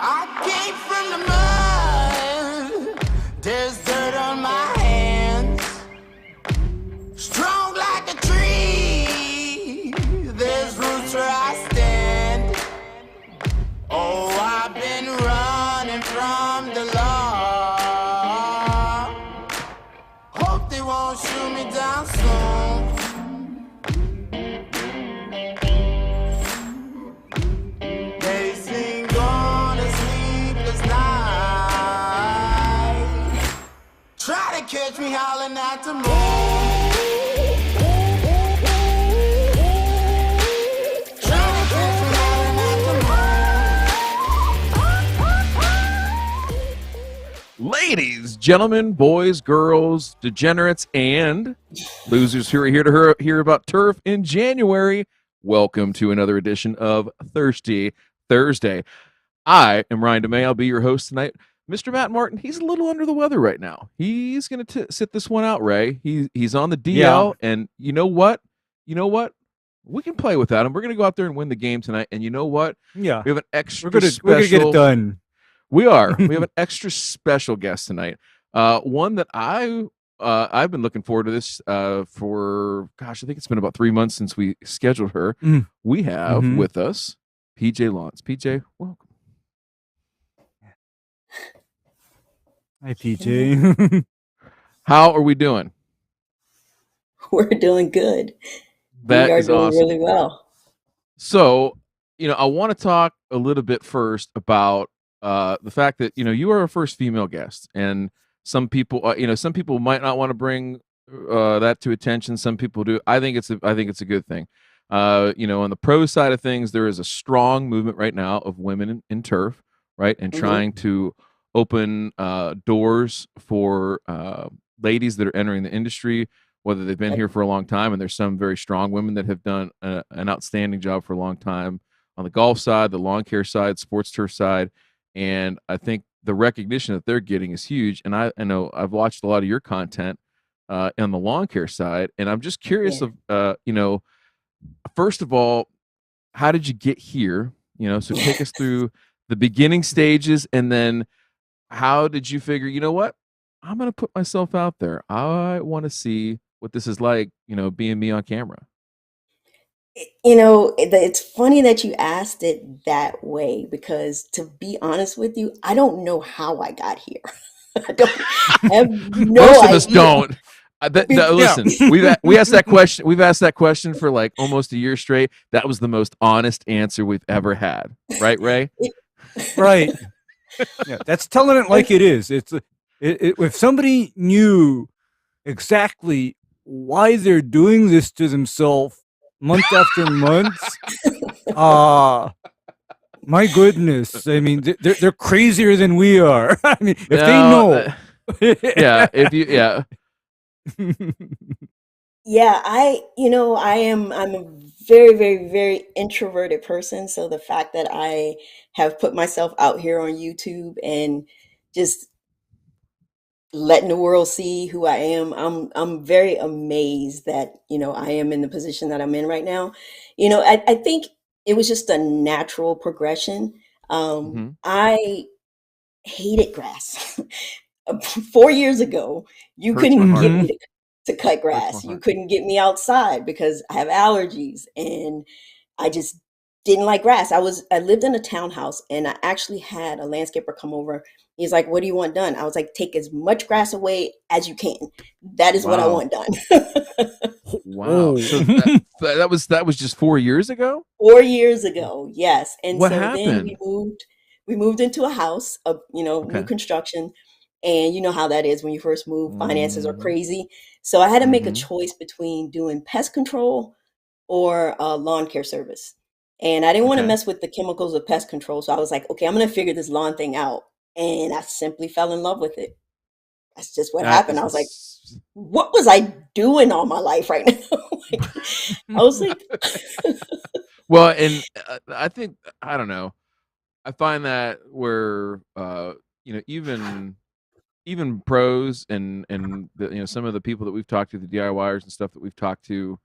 I came from the mud. There's dirt on my hands. Strong like a tree. There's roots where I stand. Oh, I've been running from the law. Hope they won't shoot me down soon. They sing catch me howling at the moon. Trying to catch me howling at the moon. Ladies, gentlemen, boys, girls, degenerates, and losers who are here to hear about turf in January, welcome to another edition of Thirsty Thursday. I am Ryan DeMay. I'll be your host tonight. Mr. Matt Martin, he's a little under the weather right now. He's going to sit this one out, Ray. He's on the DL, and you know what? We can play without him. We're going to go out there and win the game tonight, and you know what? Yeah. We have an extra We're gonna get it done. We are. We have an extra special guest tonight. One that I've been looking forward to this for, gosh, I think it's been about 3 months since we scheduled her. We have with us PJ Lawns. PJ, welcome. Hi, PJ. How are we doing? We're doing good. That we are is doing awesome. really well. So, I want to talk a little bit first about the fact that you are our first female guest, and some people might not want to bring that to attention. Some people do. I think it's a good thing. On the pro side of things, there is a strong movement right now of women in turf, right, and trying to open doors for ladies that are entering the industry, whether they've been here for a long time, and there's some very strong women that have done an outstanding job for a long time on the golf side, the lawn care side, sports turf side, and I think the recognition that they're getting is huge. And I know I've watched a lot of your content on the lawn care side, and I'm just curious of first of all, how did you get here? So take us through the beginning stages, and then how did you figure, you know what? I'm going to put myself out there. I want to see what this is like, being me on camera. It's funny that you asked it that way, because to be honest with you, I don't know how I got here. I have no Most of idea. us don't. Listen, we asked that question. We've asked that question for like almost a year straight. That was the most honest answer we've ever had. Right, Ray? Right. Yeah, that's telling it like it is. If somebody knew exactly why they're doing this to themselves month after month, my goodness. I mean, they're crazier than we are. I mean, if they know. Yeah, I'm a very, very, very introverted person. So the fact that I have put myself out here on YouTube and just letting the world see who I am, I'm very amazed that, I am in the position that I'm in right now. I think it was just a natural progression. I hated grass. 4 years ago, you couldn't get me to cut grass. You couldn't get me outside because I have allergies, and I just didn't like grass. I lived in a townhouse, and I actually had a landscaper come over. He's like, "What do you want done?" I was like, "Take as much grass away as you can. That is what I want done." Wow. So that was just 4 years ago? 4 years ago, yes. And what so happened? Then we moved into a house of, new construction. And you know how that is when you first move, finances are crazy. So I had to make a choice between doing pest control or lawn care service. And I didn't want to mess with the chemicals of pest control. So I was like, okay, I'm going to figure this lawn thing out. And I simply fell in love with it. That's just what happened. I was like, what was I doing all my life right now? I was like, well, and I think, I don't know. I find that where, even pros and some of the people that we've talked to, the DIYers and stuff that we've talked to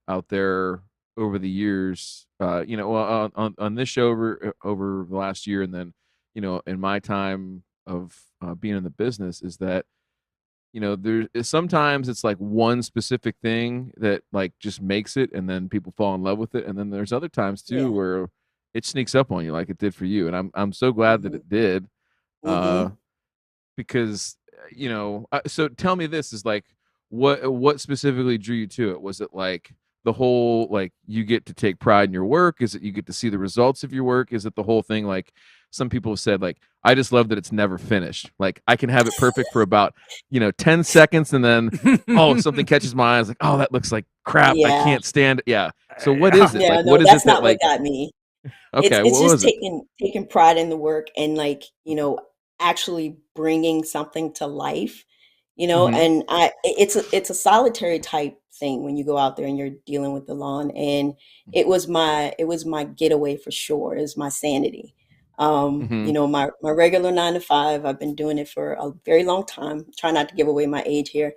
out there over the years, on this show over the last year, and then in my time of being in the business, is that sometimes it's like one specific thing that like just makes it, and then people fall in love with it, and then there's other times too where it sneaks up on you like it did for you, and I'm so glad that it did. Because so tell me, this is like what specifically drew you to it? Was it like the whole like you get to take pride in your work? Is it you get to see the results of your work? Is it the whole thing like some people have said like I just love that it's never finished. Like I can have it perfect for about 10 seconds and then something catches my eyes like that looks like crap. I Yeah. can't stand it. Yeah. So what is it? Yeah, Like no, what is that's it that not what like got me. okay, It's what just was it? taking pride in the work and like, actually bringing something to life, Mhm. and it's a solitary type thing when you go out there and you're dealing with the lawn, and it was my getaway for sure. It was my sanity. Mhm. My regular 9 to 5, I've been doing it for a very long time. Try not to give away my age here.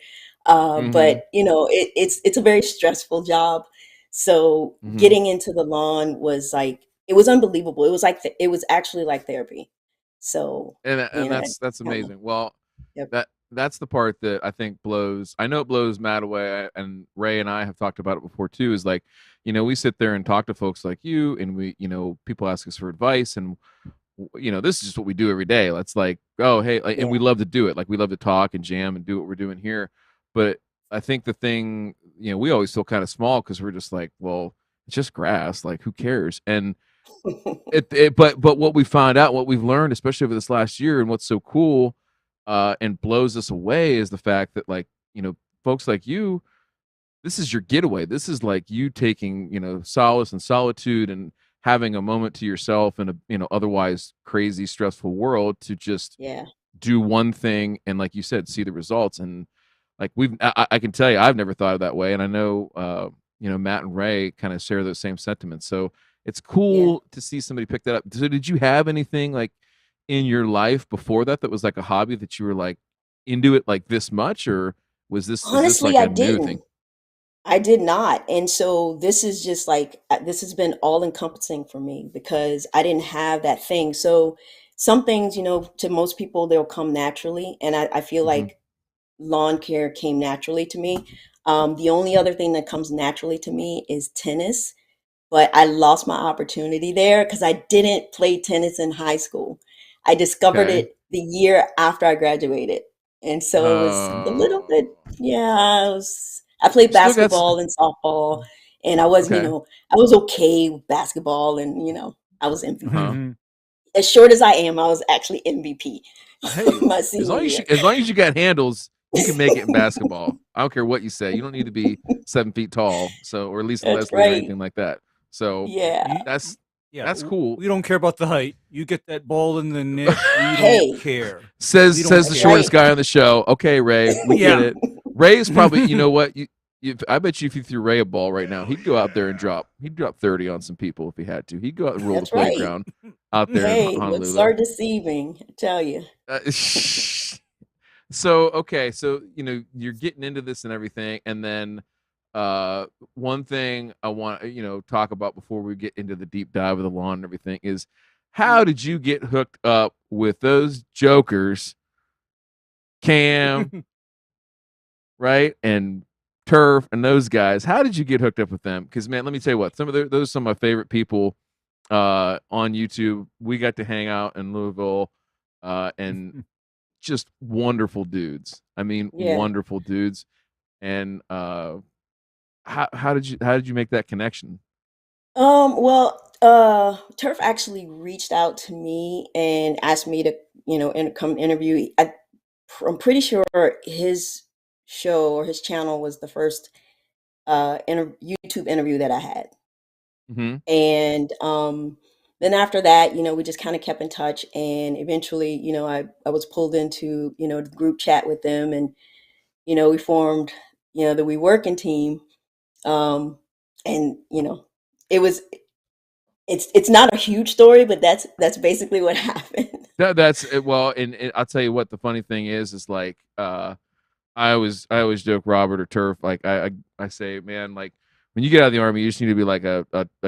Mhm. But it's a very stressful job. So Mhm. getting into the lawn was like it was unbelievable. It was like it was actually like therapy. So And it that's kind of amazing. Well, yep. that's the part that I think blows. I know it blows Matt away, and Ray and I have talked about it before too. Is like, we sit there and talk to folks like you, and we, people ask us for advice, and this is just what we do every day. Let's like, oh hey, like, and Yeah. we love to do it. Like we love to talk and jam and do what we're doing here. But I think the thing, we always feel kind of small because we're just like, well, it's just grass. Like who cares? And but what we find out, what we've learned, especially over this last year, and what's so cool, and blows us away is the fact that like folks like you, this is your getaway. This is like you taking solace and solitude and having a moment to yourself in a otherwise crazy stressful world to just Yeah. do one thing and like you said, see the results. And like I can tell you, I've never thought of that way, and I know Matt and Ray kind of share those same sentiments. So it's Yeah. cool to see somebody pick that up. So did you have anything like in your life before that was like a hobby that you were like into it like this much, or is this Honestly, like I a new thing? didn't. I did not. And so this is just like this has been all encompassing for me because I didn't have that thing. So some things, to most people they'll come naturally, and I feel Hmm. like lawn care came naturally to me. The only other thing that comes naturally to me is tennis, but I lost my opportunity there because I didn't play tennis in high school. I discovered Okay. it the year after I graduated. And so it was a little Oh, bit, yeah, I played you still got basketball and softball, and I was, okay. I was okay with basketball, and, I was Uh-huh. MVP. As short as I am, I was actually MVP Hey, my senior year. As long as you got handles, you can make it in basketball. I don't care what you say. You don't need to be 7 feet tall, or at least That's Leslie or right. anything like that. So Yeah. you, that's yeah, that's cool. we don't care about the height. You get that ball in the net. We don't Hey, care. says We don't says the that's care. shortest right. guy on the show. Okay, Ray, we get Yeah. it. Ray is probably, you know what? I bet you if you threw Ray a ball right now, he'd go out there and he'd drop 30 on some people if he had to. He'd go out and roll the That's right. playground out there in Hey, looks Honolulu. are deceiving, I tell you. So okay, so you're getting into this and everything, and then one thing I want talk about before we get into the deep dive of the lawn and everything is how did you get hooked up with those jokers, Cam, right, and Turf and those guys? How did you get hooked up with them? Because man, let me tell you what, those are some of my favorite people on YouTube. We got to hang out in Louisville, and just wonderful dudes. I mean, Yeah. wonderful dudes. And how did you make that connection? Well, Turf actually reached out to me and asked me to, come interview. I'm pretty sure his show or his channel was the first YouTube interview that I had. Hmm. And then after that, we just kind of kept in touch, and eventually, I was pulled into, the group chat with them, and we formed, the We Working team. And it was it's not a huge story, but that's basically what happened. That's it. Well, and I'll tell you what the funny thing is like I always joke Robert or Turf like I say, man, like when you get out of the army you just need to be like a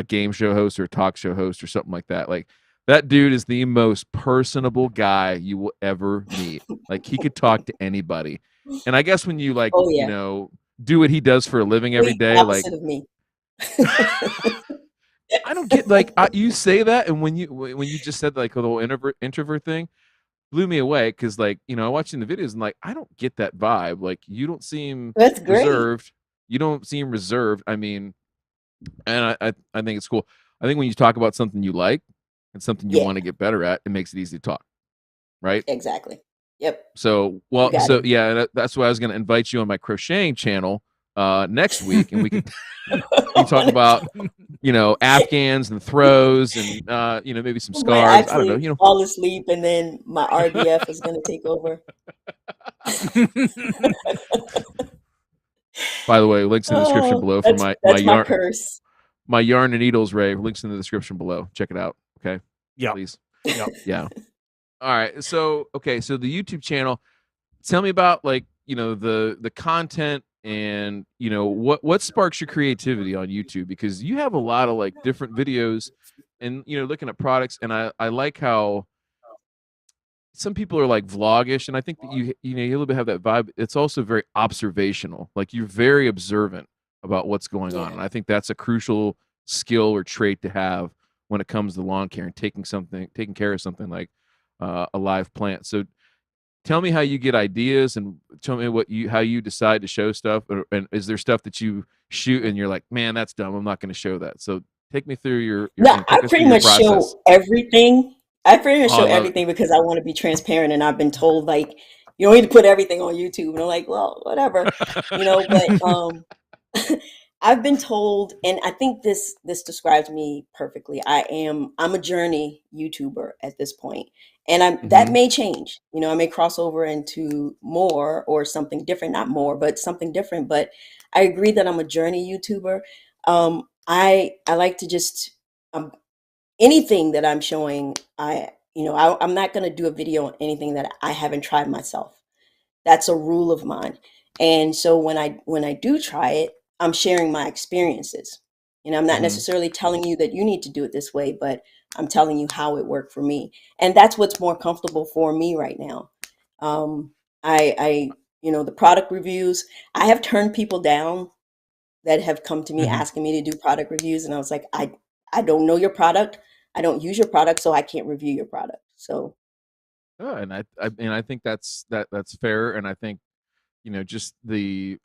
game show host or a talk show host or something like that. Like that dude is the most personable guy you will ever meet. Like he could talk to anybody. And I guess when you like Oh yeah, do what he does for a living every complete day, like opposite of me. I don't get like you say that, and when you just said like the whole introvert thing blew me away because like I watching the videos and like I don't get that vibe. Like you don't seem That's great. reserved. You don't seem reserved. I mean, And I think it's cool. I think when you talk about something you like and something you Yeah, want to get better at, it makes it easy to talk, right? exactly. Yep, So, you got so it. yeah, that's why I was going to invite you on my crocheting channel next week, and we can we can talk about Afghans and throws and maybe some I might scarves. I don't know. actually fall asleep, and then my RBF is going to take over. By the way, links in the description Oh, below for my that's my yarn curse. my yarn and needles, Ray. Links in the description below. Check it out. Okay, Yeah. please. Yeah. Yeah. All right. So so the YouTube channel. Tell me about the content and what sparks your creativity on YouTube, because you have a lot of like different videos and looking at products, and I like how some people are like vlogish, and I think that you a little bit have that vibe. It's also very observational. Like you're very observant about what's going on, Yeah. and I think that's a crucial skill or trait to have when it comes to lawn care and taking care of something like a live plant. So tell me how you get ideas, and tell me how you decide to show stuff, and is there stuff that you shoot and you're like, man, that's dumb, I'm not going to show that. So take me through No, I take us through pretty your much process. show everything. I pretty much Oh, I show love it. everything because I want to be transparent, and I've been told like you don't need to put everything on YouTube, and I'm like, well, whatever, But I've been told, and I think this describes me perfectly. I'm a journey YouTuber at this point, and that Hmm. may change. I may cross over into more or something different, not more, but something different. But I agree that I'm a journey YouTuber. I like to just um, anything that I'm showing. I'm not going to do a video on anything that I haven't tried myself. That's a rule of mine. And so when I do try it, I'm sharing my experiences. I'm not Hmm. necessarily telling you that you need to do it this way, but I'm telling you how it worked for me. And that's what's more comfortable for me right now. Um, the product reviews, I have turned people down that have come to me Mhm. asking me to do product reviews. And I was like, I don't know your product. I don't use your product, so I can't review your product. So Oh, and I think that's fair, and I think just the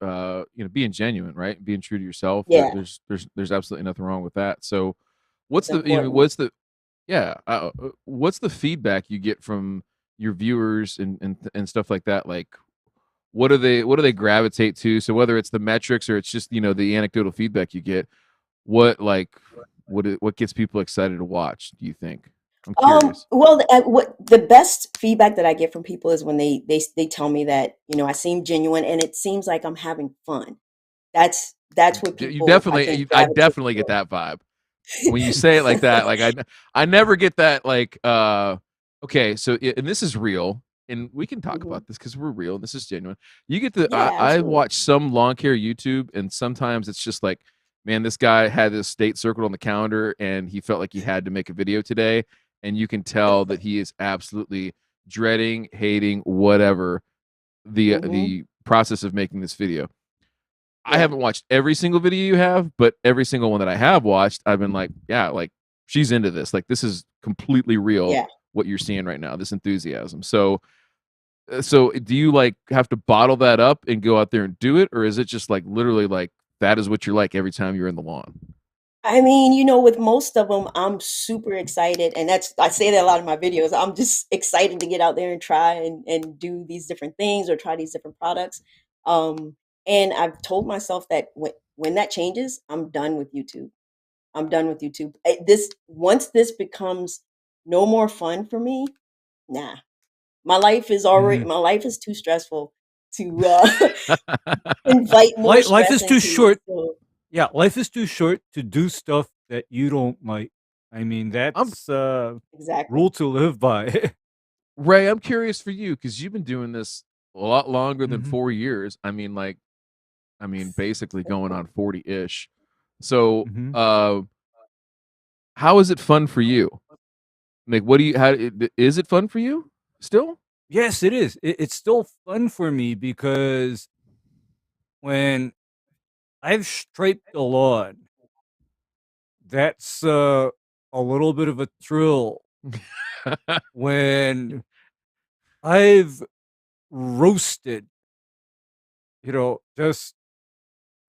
being genuine, right, being true to yourself. yeah, There's absolutely nothing wrong with that. So it's important. what's the feedback you get from your viewers and stuff like that? Like, what do they gravitate to? So whether it's the metrics or it's just the anecdotal feedback you get, what like what gets people excited to watch, do you think? I'm curious. Well, what the best feedback that I get from people is when they tell me that I seem genuine and it seems like I'm having fun. That's what You people I definitely, think I gravitate definitely get toward. that vibe when you say it like that. Like I never get that. Like okay, so and this is real, and we can talk Hmm. about this because we're real and this is genuine. You get the Yeah, I absolutely. watch some lawn care YouTube, and sometimes it's just like, man, this guy had this date circled on the calendar, and he felt like he had to make a video today, and you can tell that he is absolutely dreading, hating, whatever Hmm. the process of making this video. I Yeah, haven't watched every single video you have, but every single one that I have watched, I've been like, yeah, like she's into this. Like this is completely real yeah. what you're seeing right now, this enthusiasm. So do you like have to bottle that up and go out there and do it, or is it just like literally like that is what you're like every time you're in the lawn? I mean, with most of them, I'm super excited, and I say that a lot in my videos. I'm just excited to get out there and try and do these different things or try these different products. Um, and I've told myself that when that changes, I'm done with YouTube. I'm done with YouTube. This once this becomes no more fun for me, nah. Mhm. My life is too stressful to invite more Life stress is too into it. short. So Yeah, life is too short to do stuff that you don't like. I mean, I'm that's a exactly. rule to live by. Ray, I'm curious for you because you've been doing this a lot longer than Mhm. 4 years. I mean, basically going on 40-ish. So, Mhm. how is it fun for you? Like, what do you? Is it fun for you still? Yes, it is. It's still fun for me because when I've striped the lawn, that's a little bit of a thrill. When I've roasted, just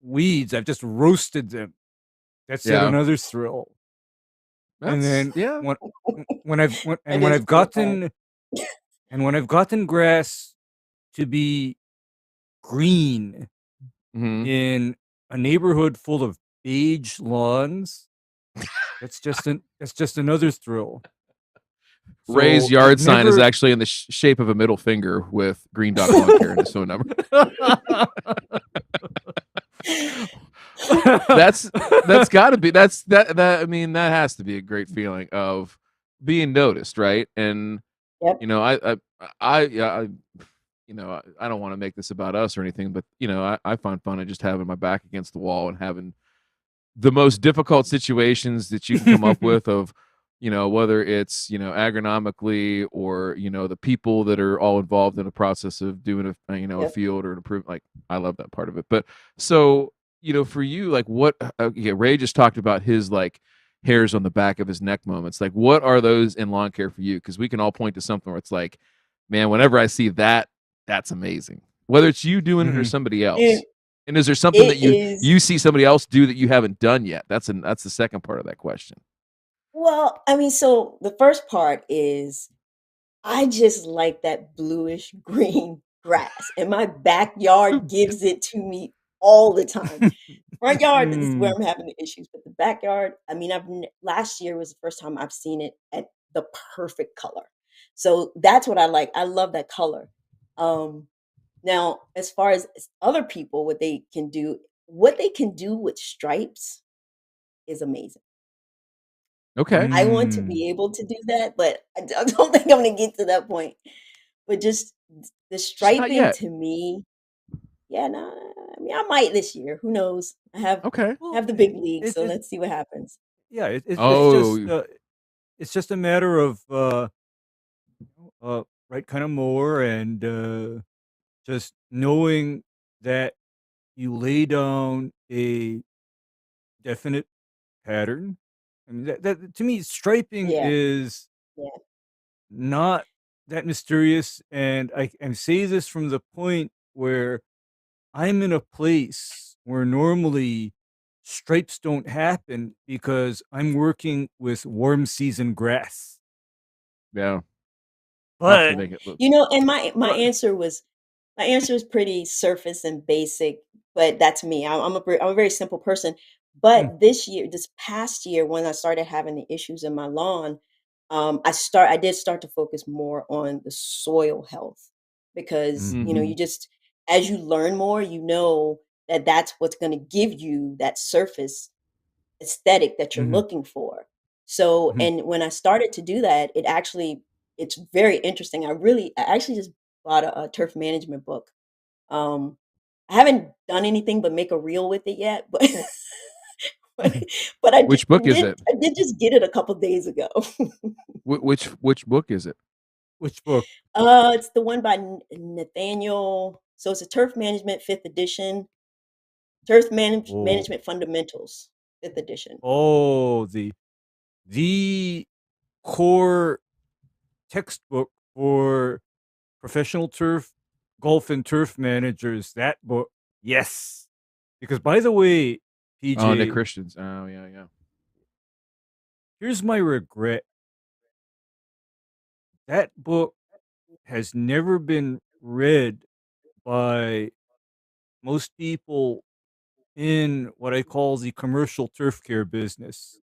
weeds, I've just roasted them. That's yet another thrill. And then when I've gotten grass to be green in a neighborhood full of beige lawns, that's just another thrill. Ray's So yard I've sign is never- actually in the shape of a middle finger with Green Dot Lawn Care and his phone number. That's got to be I mean, that has to be a great feeling of being noticed, right? And Yep. you know, I you know, I don't want to make this about us or anything, but you know, I find fun in just having my back against the wall and having the most difficult situations that you can come up with of, you know, whether it's, you know, agronomically or, you know, the people that are all involved in the process of doing a, you know, a field or an improvement. Like, I love that part of it. But so, you know, for you, like what, Ray just talked about his like hairs on the back of his neck moments. Like, what are those in lawn care for you? Because we can all point to something where it's like, man, whenever I see that, that's amazing. Whether it's you doing it or somebody else. And is there something that you see somebody else do that you haven't done yet? That's the second part of that question. Well, I mean, so the first part is I just like that bluish green grass, and my backyard gives it to me all the time. Front yard is where I'm having the issues, but the backyard, I mean, last year was the first time I've seen it at the perfect color. So that's what I like. I love that color. Now, as far as other people, what they can do with stripes is amazing. Okay. I want to be able to do that, but I don't think I'm going to get to that point. But just the striping to me, I mean, I might this year. Who knows? I have the big league, so let's see what happens. Yeah, it's just a matter of right kind of mower and just knowing that you lay down a definite pattern. I mean, that to me, striping is not that mysterious, and I say this from the point where I'm in a place where normally stripes don't happen because I'm working with warm season grass. Yeah. But you know, and my answer is pretty surface and basic, but that's me. I'm a very simple person. But this past year, when I started having the issues in my lawn, I did start to focus more on the soil health because you know, you just, as you learn more, you know that that's what's going to give you that surface aesthetic that you're looking for. So, and when I started to do that, it's very interesting. I actually just bought a turf management book. I haven't done anything but make a reel with it yet, but but Which book is it? I did just get it a couple days ago. Which book is it? Which book? It's the one by Nathaniel. So it's a turf management 5th edition. Turf management fundamentals 5th edition. Oh, the core textbook for professional turf, golf and turf managers. That book, yes. Because by the way, PJ, Oh, Nick Christians. Oh, yeah. Here's my regret. That book has never been read by most people in what I call the commercial turf care business.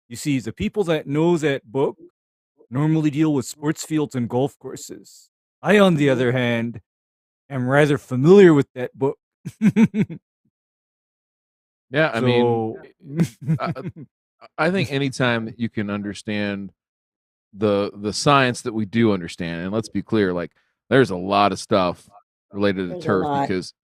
You see, the people that know that book normally deal with sports fields and golf courses. I, on the other hand, am rather familiar with that book. Yeah, I mean, I think anytime that you can understand the science that we do understand, and let's be clear, like there's a lot of stuff related to turf because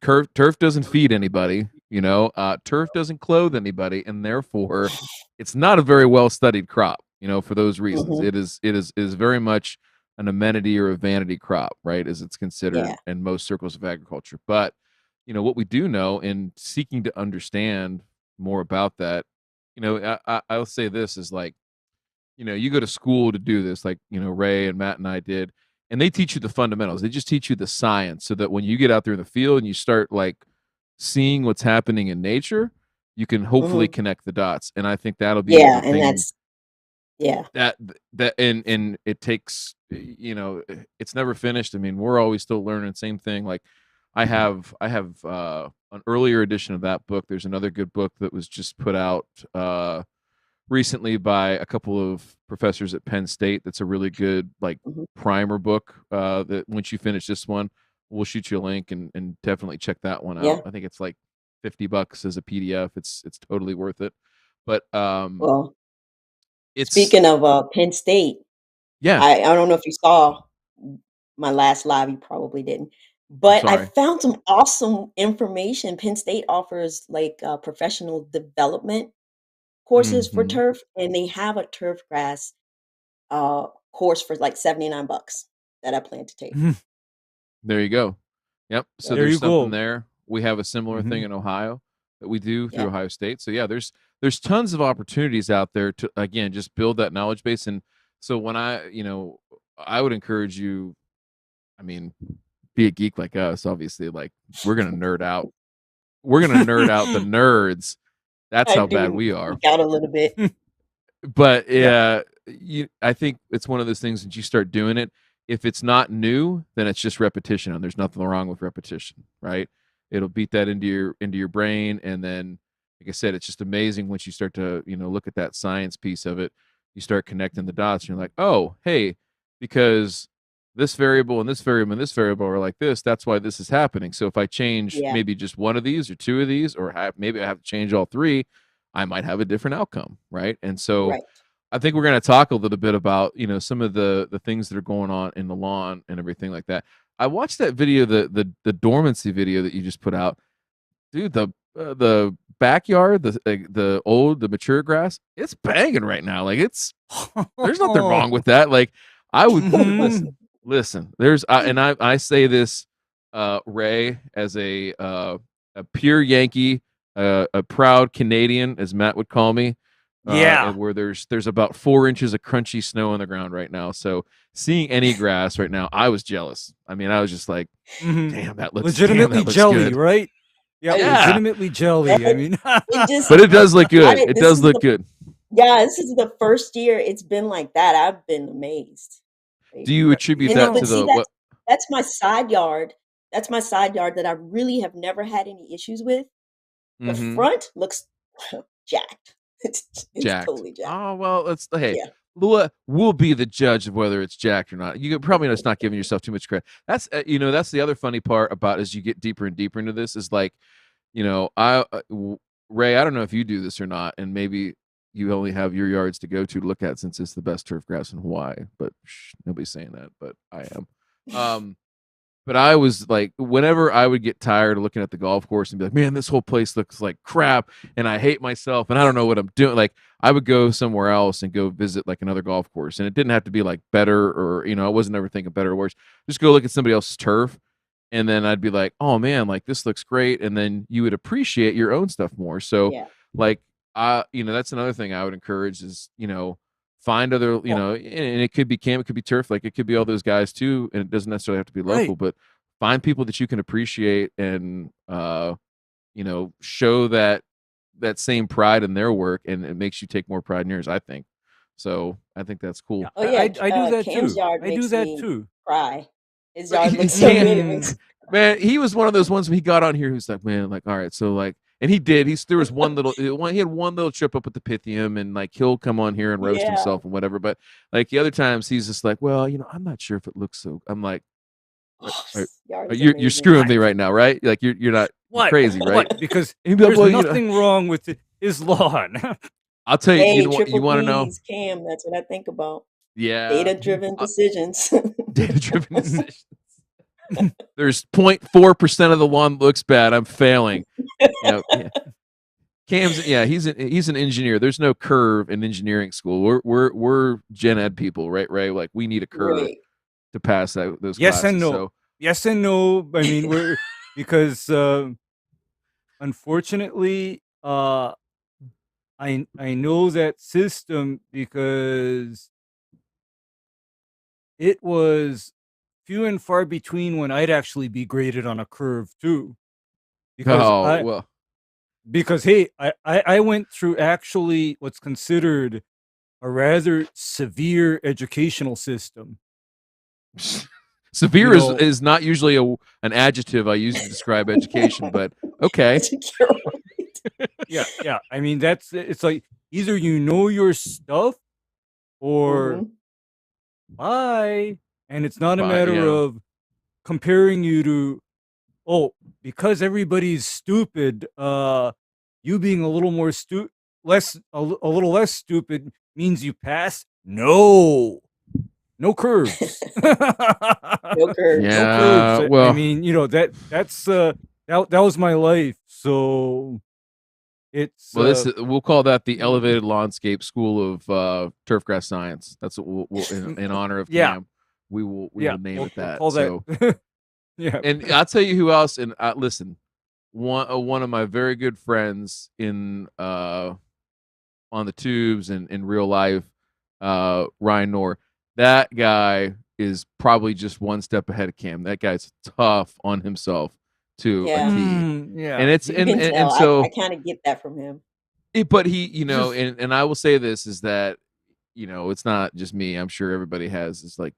turf doesn't feed anybody, you know, turf doesn't clothe anybody, and therefore it's not a very well studied crop, you know, for those reasons. It is very much an amenity or a vanity crop, right, as it's considered in most circles of agriculture. But you know what we do know in seeking to understand more about that, you know, I'll say this is like, you know, you go to school to do this, like, you know, Ray and Matt and I did, and they teach you the fundamentals. They just teach you the science so that when you get out there in the field and you start like seeing what's happening in nature, you can hopefully Mhm. connect the dots. And I think that'll be Yeah, the and thing yeah. that and it takes, it's never finished. I mean, we're always still learning. Same thing. Like I have an earlier edition of that book. There's another good book that was just put out recently by a couple of professors at Penn State. That's a really good like Mhm. primer book. That once you finish this one, we'll shoot you a link and definitely check that one Yeah. out. I think it's like $50 as a PDF. It's totally worth it. But Well, it's speaking of Penn State, yeah. I don't know if you saw my last live, you probably didn't. I'm But I sorry. found some awesome information. Penn State offers like professional development courses for Hmm. turf, and they have a turf grass course for like $79 that I plan to take. There you go. Yep. So Yep. There there's you something go. there. We have a similar thing Mhm. in Ohio that we do through Yep. Ohio State. So yeah, there's tons of opportunities out there to again just build that knowledge base. And so when I would encourage you, I mean, be a geek like us, obviously, like we're gonna nerd out. We're gonna nerd out the nerds. That's I how bad do we are. geek out a little bit. But Yeah. yeah, I think it's one of those things that you start doing it. If it's not new, then it's just repetition, and there's nothing wrong with repetition, right? It'll beat that into your brain, and then, like I said, it's just amazing once you start to look at that science piece of it. You start connecting the dots, and you're like, oh, hey, because this variable and this variable and this variable are like this. That's why this is happening. So if I change Yeah. maybe just one of these or two of these, or maybe I have to change all three, I might have a different outcome, right? And so Right. I think we're going to talk a little bit about some of the things that are going on in the lawn and everything like that. I watched that video, the dormancy video that you just put out, dude. The backyard, the mature grass, it's banging right now. Like there's nothing wrong with that. Like I would Mhm. listen. There's and I say this, Ray, as a pure Yankee, a proud Canadian, as Matt would call me. Yeah. And where there's about 4 inches of crunchy snow on the ground right now. So seeing any grass right now, I was jealous. I mean, I was just like, Mhm. damn, that looks Legitimately jelly, good. right? Yeah, I Yeah, legitimately jelly. I it, mean, it just but it does look I good. did It this does is look the good. yeah, this is the first year it's been like that. I've been amazed. Like, Do you attribute you and that know, to but see the what? that's my side yard. That's my side yard that I really have never had any issues with. The Mm-hmm. front looks jacked. It's Jacked. totally jacked. Oh well, hey, Yeah. we'll be the judge of whether it's jacked or not. You could probably just not giving yourself too much credit. That's the other funny part about as you get deeper and deeper into this is like, Ray, I don't know if you do this or not, and maybe you only have your yards to go to look at since it's the best turf grass in Hawaii. But nobody's saying that, but I am. But I was like, whenever I would get tired of looking at the golf course and be like, man, this whole place looks like crap and I hate myself and I don't know what I'm doing. Like, I would go somewhere else and go visit like another golf course. And it didn't have to be like better or, I wasn't ever thinking better or worse. Just go look at somebody else's turf. And then I'd be like, oh man, like this looks great. And then you would appreciate your own stuff more. So, Yeah. like, that's another thing I would encourage is, find other, Well, and it could be it could be turf, like it could be all those guys too, and it doesn't necessarily have to be local, right. but find people that you can appreciate and show that same pride in their work, and it makes you take more pride in yours, I think. So I think that's Yeah, cool. oh yeah, I do that Cam's too. yard I do makes that me too. cry. His But yard looks so can't, good. It makes Mhm. me man, he was one of those ones when he got on here who's like, man, like, all right, so like, and he did. There was he had one little trip up with the Pythium, and like he'll come on here and roast yeah. himself and whatever. But like the other times, he's just like, well, I'm not sure if it looks so. I'm like, Oh, are, his yard are is you're amazing. screwing me right now, right? Like you're What? crazy, right? What? Because And he'd be like, there's well, nothing wrong with his lawn. I'll tell you, Hey, you triple want to know? P's, Cam. That's what I think about. Yeah, Data-driven decisions. data-driven decisions. There's 0.4% of the lawn looks bad. I'm failing. Yeah. Cam's he's an engineer. There's no curve in engineering school. We're gen ed people, right? Right? Like we need a curve Right. to pass those Yes and classes. no. So Yes and no. I mean, we're because unfortunately, I know that system because it was few and far between when I'd actually be graded on a curve too. Because oh I well, because hey, I went through actually what's considered a rather severe educational system. Severe You know, is not usually an adjective I use to describe education, but okay. You're right. yeah. I mean, it's like either you know your stuff or Mhm. bye, and it's not a But matter yeah, of comparing you to because everybody's stupid. You being a little more a little less stupid means you pass. No curves. No curves. No curves. yeah. I Well, mean, that was my life. So it's we'll call that the Elevated Lawnscape School of Turfgrass Science. That's what we'll in honor of yeah, Cam. We will name it we'll that. call that. So, Yeah. and I'll tell you who else. And listen, one of my very good friends in on the tubes and in real life, Ryan Knorr. That guy is probably just one step ahead of Cam. That guy's tough on himself to a Yeah. T. Yeah. And it's You can tell. and so I kind of get that from him. but he, you know, Just- and I will say this is that, you know, it's not just me. I'm sure everybody has. It's like,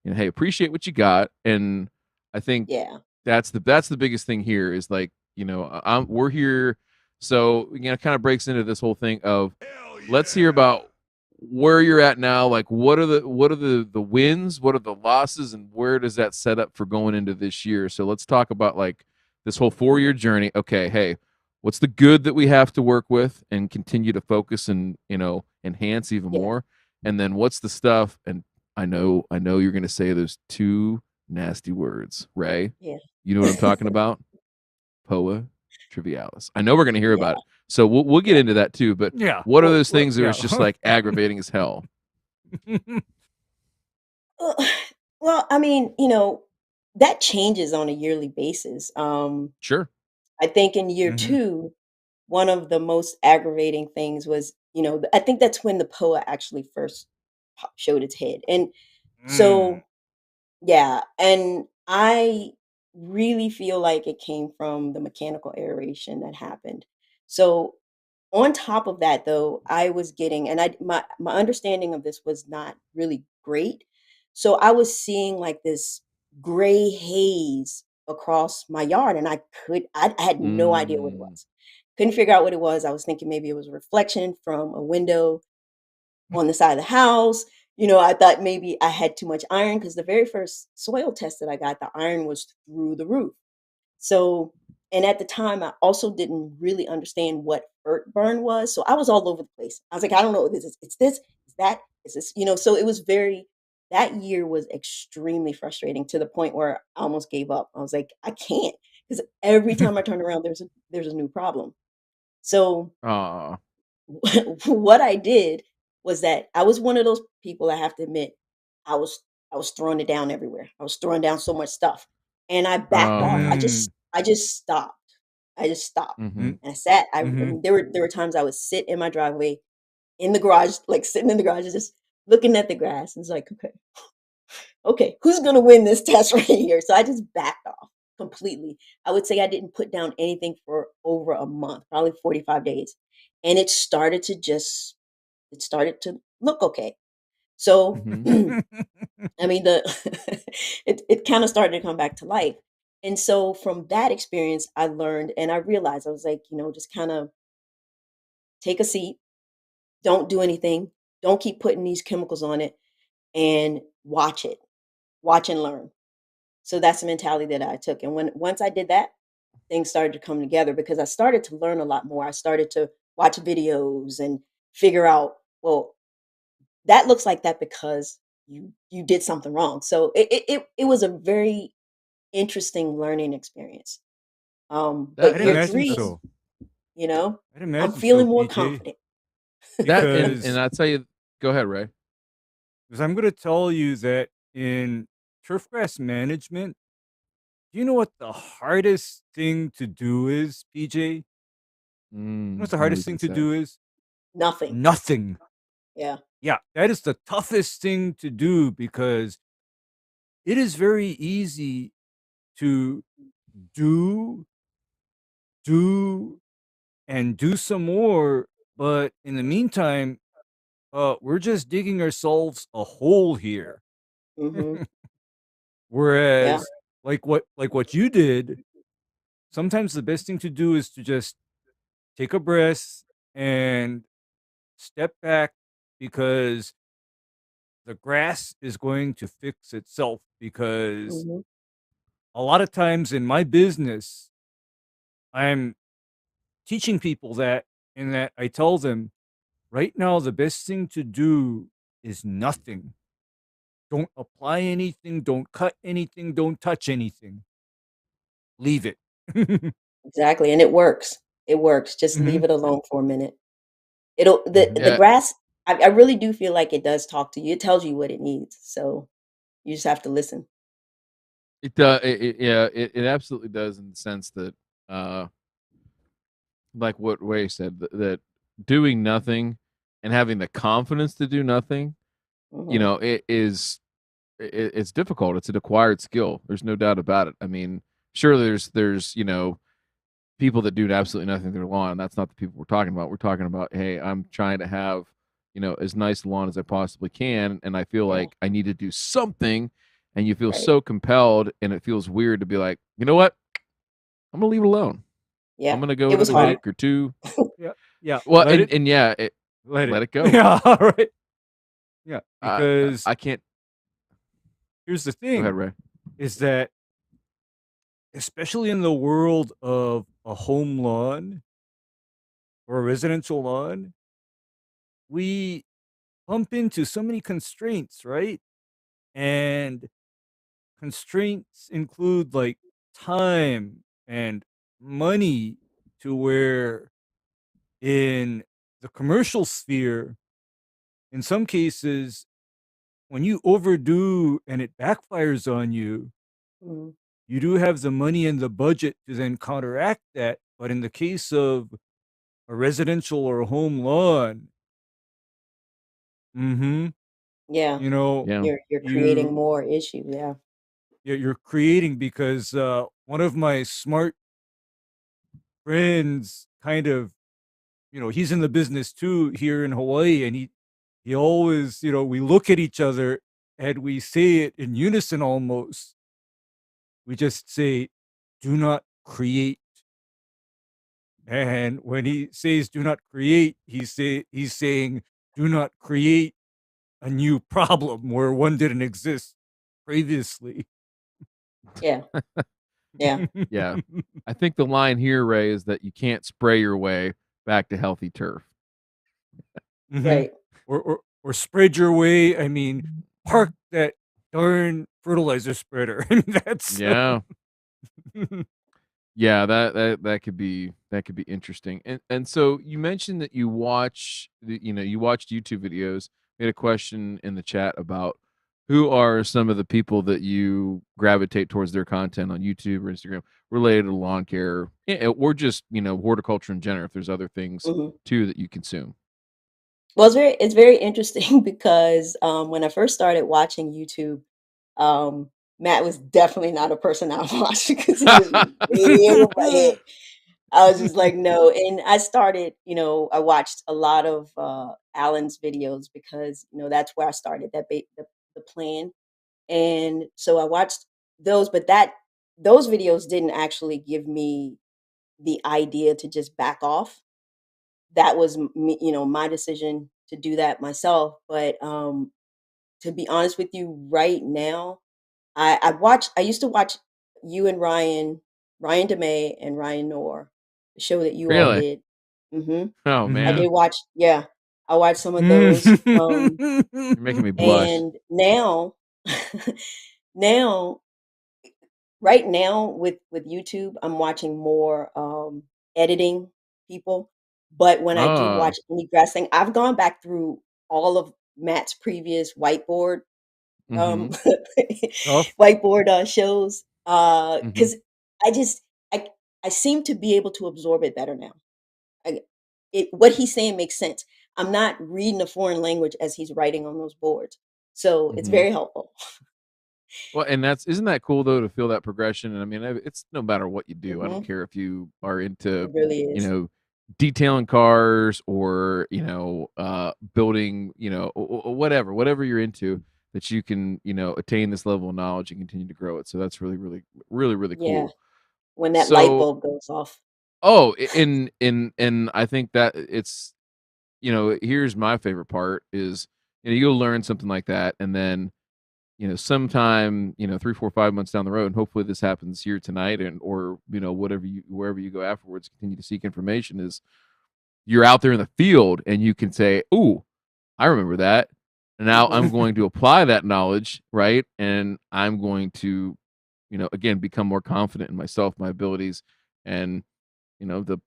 you know, hey, appreciate what you got, and I think Yeah. that's the biggest thing here is like, you know, we're here, so you know, it kind of breaks into this whole thing of let's hear about where you're at now. Like, what are the wins, what are the losses, and where does that set up for going into this year? So let's talk about like this whole 4-year journey. Okay, hey, what's the good that we have to work with and continue to focus and, you know, enhance even Yeah. more, and then what's the stuff, and I know you're going to say those two nasty words, Ray. Yeah. You know what I'm talking about? Poa trivialis. I know we're going to hear Yeah. about it, so we'll get Yeah. into that too. But yeah. what are Well, those things that yeah. are just like aggravating as hell? Well, I mean, that changes on a yearly basis. Sure. I think in year Mhm. 2, one of the most aggravating things was, I think that's when the POA actually first showed its head. And Mm. so, yeah, and I really feel like it came from the mechanical aeration that happened. So, on top of that though, I was getting, and my understanding of this was not really great. So I was seeing like this gray haze across my yard, and I had no idea what it Mm. was. Couldn't figure out what it was. I was thinking maybe it was a reflection from a window on the side of the house. I thought maybe I had too much iron because the very first soil test that I got, the iron was through the roof. So, and at the time, I also didn't really understand what burn was. So I was all over the place. I was like, I don't know what this is. It's this, it's that, it's this, so it was that year was extremely frustrating to the point where I almost gave up. I was like, I can't, because every time I turn around, there's a new problem. So Aw. what I did was that I was one of those people, I have to admit, I was I was throwing it down everywhere. I was throwing down so much stuff. And I backed Oh off. I man. just I just stopped. I just stopped. Mm-hmm. Mm. And I sat, I Mhm. mean, there were times I would sit in my driveway in the garage, like sitting in the garage and just looking at the grass. And it's like, okay, who's gonna win this test right here? So I just backed off completely. I would say I didn't put down anything for over a month, probably 45 days. And it started to look okay. So, Mm-hmm. I mean, it kind of started to come back to life. And so from that experience, I learned and I realized I was like, just kind of take a seat, don't do anything, don't keep putting these chemicals on it, and watch and learn. So that's the mentality that I took. And once I did that, things started to come together because I started to learn a lot more. I started to watch videos and figure out, well, that looks like that because you did something wrong. So it was a very interesting learning experience. That But I'd year that's imagine 3, that's so. I'd I'm imagine so, feeling more PJ, confident. that because and I tell you, go ahead, Ray. I'm going to tell you that in turfgrass management, do you know what the hardest thing to do is, PJ? You know what the What are you hardest thing gonna to say? do is? Nothing. Nothing. Yeah. Yeah, that is the toughest thing to do because it is very easy to do, do, and do some more. But in the meantime, we're just digging ourselves a hole here. Hmm. Yeah. Whereas, like what you did, sometimes the best thing to do is to just take a breath and step back, because the grass is going to fix itself. Because Hmm. a lot of times in my business, I'm teaching people that, in that I tell them, right now, the best thing to do is nothing. Don't apply anything, don't cut anything, don't touch anything. Leave it. Exactly. And it works. It works. Just Mhm. leave it alone for a minute. It'll Mhm. the Yeah, grass, I really do feel like it does talk to you. It tells you what it needs. So you just have to listen. it does. Yeah, it absolutely does in the sense that, uh, like what Ray said, that doing nothing and having the confidence to do nothing, Hmm. it is it's difficult. It's an acquired skill. There's no doubt about it. I mean, sure, there's people that do absolutely nothing to their lawn. That's not the people we're talking about. We're talking about, hey, I'm trying to have, as nice a lawn as I possibly can, and I feel Yeah. like I need to do something, and you feel Right. so compelled, and it feels weird to be like, you know what? I'm gonna leave it alone. I'm Yeah. gonna go It was another hard. week or two. Yeah, yeah. Well, and yeah, Let let it. it go. Yeah, all right. Yeah, I because I can't. here's the Go ahead, thing: Ray. is that, especially in the world of a home lawn or a residential lawn, we bump into so many constraints, right? And constraints include like time and money, to where in the commercial sphere, in some cases, when you overdo and it backfires on you, Mhm. you do have the money and the budget to then counteract that. But in the case of a residential or a home lawn, mm-hmm, Yeah. you know, Yeah. You're creating you more issue. Yeah. you're creating, because one of my smart friends, kind of, he's in the business too here in Hawaii, and he always, we look at each other and we say it in unison almost. We just say, "Do not create." And when he says "do not create," he's saying, "Do not create a new problem where one didn't exist previously." Yeah. Yeah. Yeah. I think the line here, Ray, is that you can't spray your way back to healthy turf. Mhm. Right. Or spread your way. I mean, park that darn fertilizer spreader. I mean, that's Yeah. Yeah, that could be interesting. And so you mentioned that you watched YouTube videos. We had a question in the chat about who are some of the people that you gravitate towards their content on YouTube or Instagram related to lawn care, or just, horticulture in general, if there's other things Hmm. too that you consume. Well, it's very interesting because when I first started watching YouTube, Matt was definitely not a person I watched because he was way over my head. I was just like, no. And I started, I watched a lot of Alan's videos because, that's where I started the plan. And so I watched those, but those videos didn't actually give me the idea to just back off. That was me, my decision to do that myself. But to be honest with you, right now, I used to watch you and Ryan DeMay and Ryan Noor, the show that you all Really? did. Hmm. Oh I man, Mhm. did watch, yeah, I watched some of those. you're making me blush. And now, now, right now with YouTube, I'm watching more editing people. But when I do Oh. watch any grass thing, I've gone back through all of Matt's previous um Mhm. Tough. whiteboard shows Mhm. because I just I I seem to be able to absorb it better now. What he's saying makes sense. I'm not reading a foreign language as he's writing on those boards, so it's Mhm. very helpful. Well, and that's isn't that cool though to feel that progression? And I mean, it's no matter what you do. I don't Hmm. care if you are into, It really you is. know, detailing cars or building, whatever you're into, that you can attain this level of knowledge and continue to grow it. So that's really really really really Yeah. cool. When that light So bulb goes off. I think that it's here's my favorite part is you'll learn something like that, and then sometime 3 4 5 months down the road, and hopefully this happens here tonight, and or wherever you go afterwards, continue to seek information, is you're out there in the field and you can say, "Ooh, I remember that. And now Mhm. I'm going to apply that knowledge, right? And I'm going to, again, become more confident in myself, my abilities, and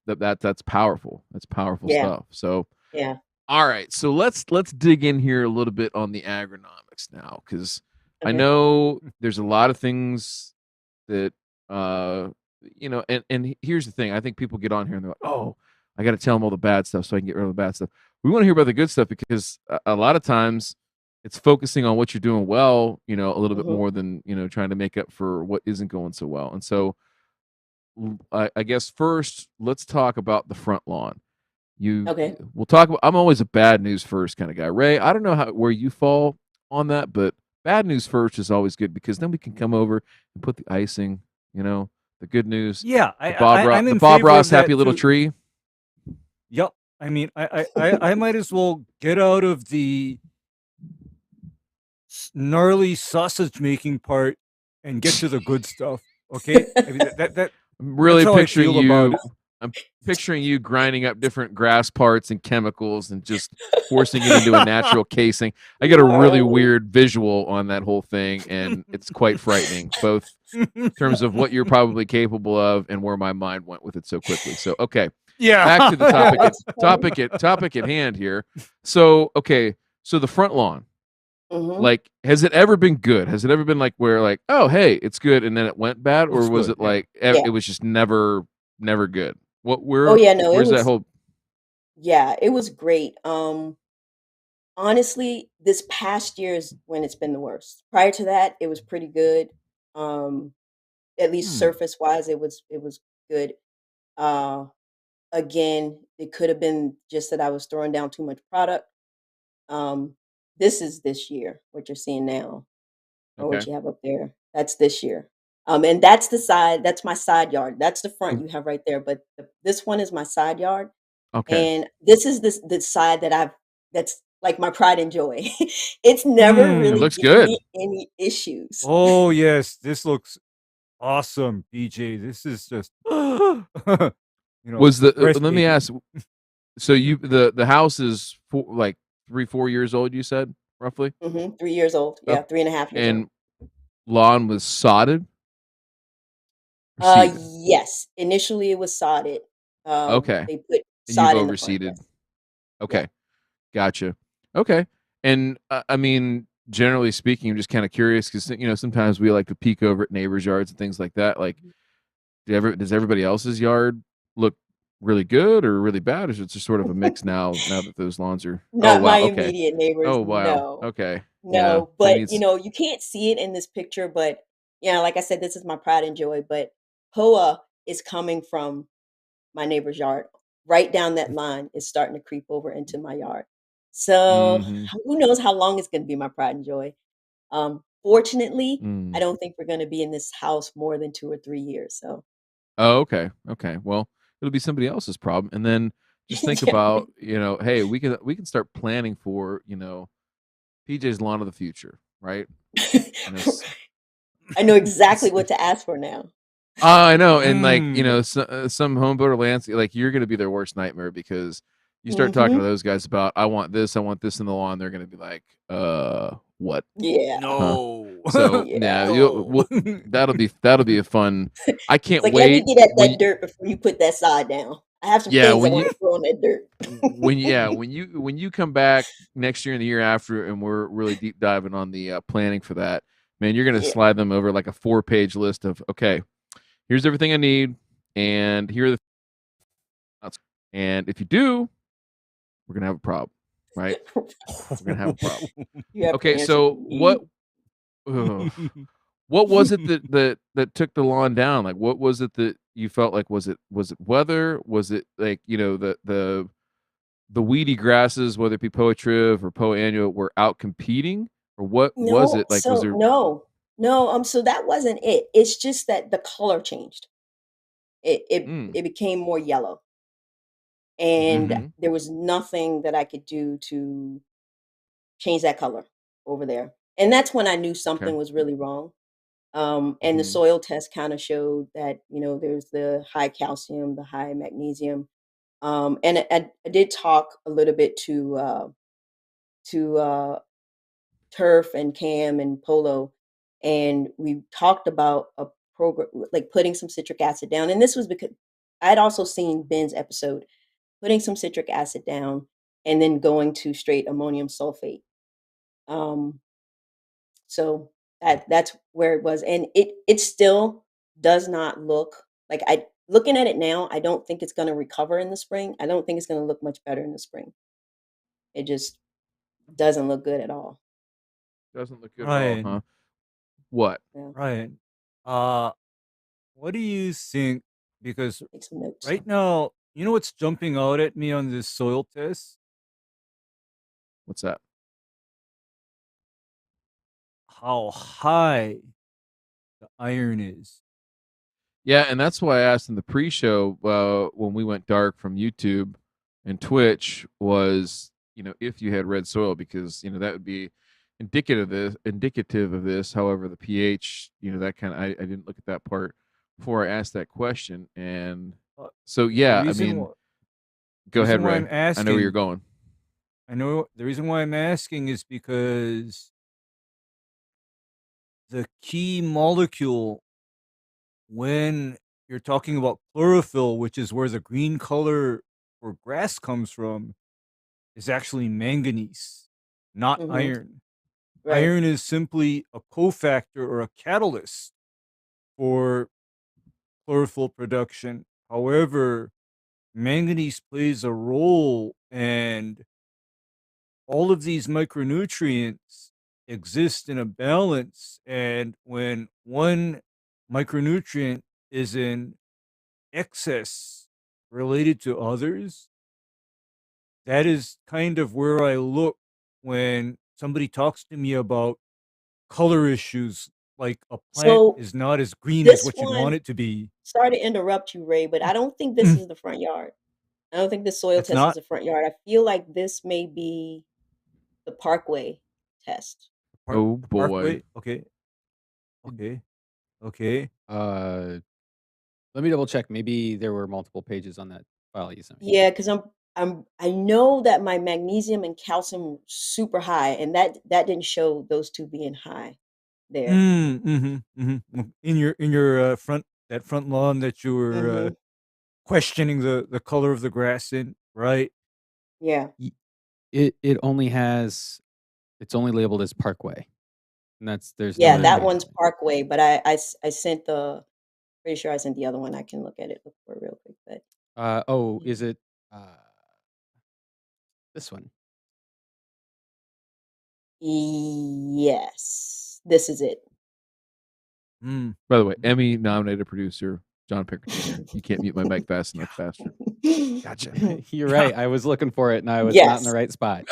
that's powerful. That's powerful Yeah. stuff. So, Yeah. all right, so let's dig in here a little bit on the agronomics now, because I Okay. know there's a lot of things that and here's the thing. I think people get on here and they're like, oh, I got to tell them all the bad stuff so I can get rid of the bad stuff. We want to hear about the good stuff, because a lot of times it's focusing on what you're doing well, a little bit Mhm. more than trying to make up for what isn't going so well. And so I guess first let's talk about the front lawn. Okay. We'll talk about, I'm always a bad news first kind of guy. Ray, I don't know where you fall on that, but bad news first is always good, because then we can come over and put the icing, the good news, Yeah, I'm the in Bob favor Ross of that happy little too. tree. Yep. I mean, I might as well get out of the gnarly sausage making part and get to the good stuff. Okay, I mean, that I'm that's really how I picturing feel about you. it. I'm picturing you grinding up different grass parts and chemicals and just forcing it into a natural casing. I get a really Oh. weird visual on that whole thing, and it's quite frightening, both in terms of what you're probably capable of and where my mind went with it so quickly. So, okay, Yeah. back to the Yeah, that's funny. topic at hand here. So, okay, so the front lawn, Mhm. like, has it ever been good? Has it ever been like where, like, oh, hey, it's good, and then it went bad, or Looks was good. it Yeah. like Yeah. it was just never good? Oh Where yeah, no, it where's that was whole? yeah, it was great. Honestly, this past year is when it's been the worst. Prior to that, it was pretty good. Um, at least Hmm. surface wise, it was good. Uh, again, it could have been just that I was throwing down too much product. Um, this is this year, what you're seeing now, or what Okay, you have up there. That's this year. And that's the side. That's my side yard. That's the front you have right there. But this one is my side yard. okay. And this is the side that's like my pride and joy. It's never It really Hmm. looks given me good. any issues. Oh yes, this looks awesome, BJ. This is just Was the let me breathtaking. ask? So the house is like 3 4 years old, you said, roughly? 3 years old. Oh, Yeah, 3.5 years old. and lawn was sodded or seeded? Yes. Initially it was sodded. Okay, They put and you've sod in the front, overseeded. yes. Yeah. Okay, gotcha. Okay, and I mean, generally speaking, I'm just kind of curious, because sometimes we like to peek over at neighbors' yards and things like that. Like, does everybody else's yard look really good or really bad, or is it just sort of a mix now? Now that those lawns are. Oh Not my wow. Okay. immediate neighbors, Oh wow. no. Okay. Yeah. No, That but, needs. you can't see it in this picture, but, like I said, this is my pride and joy, but Poa is coming from my neighbor's yard. Right down that line is starting to creep over into my yard. So, Mm-hmm. who knows how long it's gonna be my pride and joy. Fortunately, I Mm. don't think we're gonna be in this house more than 2 or 3 years, so Oh, okay. Okay. Well, it'll be somebody else's problem, and then just think yeah. about hey, we can start planning for PJ's lawn of the future, right? You know, I know exactly what to ask for now. I know, and like Hmm. some home builder landscape, like you're gonna be their worst nightmare, because you start talking to Mhm. those guys about I want this in the lawn, they're gonna be like, what? Yeah. Huh? No. So yeah, Yeah. No. that'll be a fun. I It's can't like, "Let me wait get at when that dirt before you put that sod down. I have some yeah things I when wanna you throw in that dirt." when you come back next year and the year after, and we're really deep diving on the planning for that, man, you're gonna Yeah. slide them over like a 4-page list of, okay, here's everything I need, and here are the thoughts. And if you do, we're gonna have a problem, right? We're gonna have a problem. You have the Okay, answers so you need. ugh, what was it that took the lawn down? Like, what was it that you felt like was it weather? Was it like, you know, the weedy grasses, whether it be Poa Triv or Poa annual, were out competing, or what was No, it like? Was so there? no, so that wasn't it. It's just that the color changed. Mm, It became more yellow, and mm-hmm. there was nothing that I could do to change that color over there. And that's when I knew Okay. something was really wrong. And the Mm-hmm. soil test kind of showed that, you know, there's the high calcium, the high magnesium. And I did talk a little bit to Turf and Cam and Polo, and we talked about a program like putting some citric acid down. And this was because I'd also seen Ben's episode, putting some citric acid down and then going to straight ammonium sulfate. Um, so that's where it was, and it still does not look like I looking at it now. I don't think it's going to recover in the spring. I don't think it's going to look much better in the spring. It just doesn't look good at all. Doesn't look good at all, Right. huh? What? Yeah, Right. Uh, what do you think? Because take some notes. right now, you know what's jumping out at me on this soil test? What's that? How high the iron is. Yeah, and that's why I asked in the pre-show when we went dark from YouTube and Twitch was, you know, if you had red soil, because you know that would be indicative of this. However, the pH, you know, that kind of I didn't look at that part before I asked that question, and Uh, so the yeah, I reason mean, wh- go ahead, reason why I'm Ray. I know where you're asking, going. I know the reason why I'm asking is because the key molecule when you're talking about chlorophyll, which is where the green color for grass comes from, is actually manganese, not Hmm. iron. Right. Iron is simply a cofactor or a catalyst for chlorophyll production. However, manganese plays a role, and all of these micronutrients exist in a balance. And when one micronutrient is in excess related to others, that is kind of where I look when somebody talks to me about color issues, like a plant So is not as green as this what you'd want one, it to be. sorry to interrupt you, Ray, but I don't think this is the front yard. I don't think the soil It's test is not the front yard. I feel like this may be the Parkway test. Oh boy. Parkway. Okay, okay, okay. Let me double check. Maybe there were multiple pages on that file you sent me. Yeah, because I know that my magnesium and calcium were super high, and that didn't show those two being high there. In your front that front lawn that you were Hmm. questioning the color of the grass in, right? Yeah. It only has it's only labeled as Parkway, and there's no Yeah, other that Mm. page one's on it. Parkway, but I sent the pretty sure I sent the other one. I can look at it look for it real quick, but Is it uh, this one? yes, this is it. Mm. By the way, Emmy nominated producer John Pinkerton here. You can't mute my mic fast enough, bastard. Gotcha. You're right. I was looking for it, and I was not in the Yes, right spot.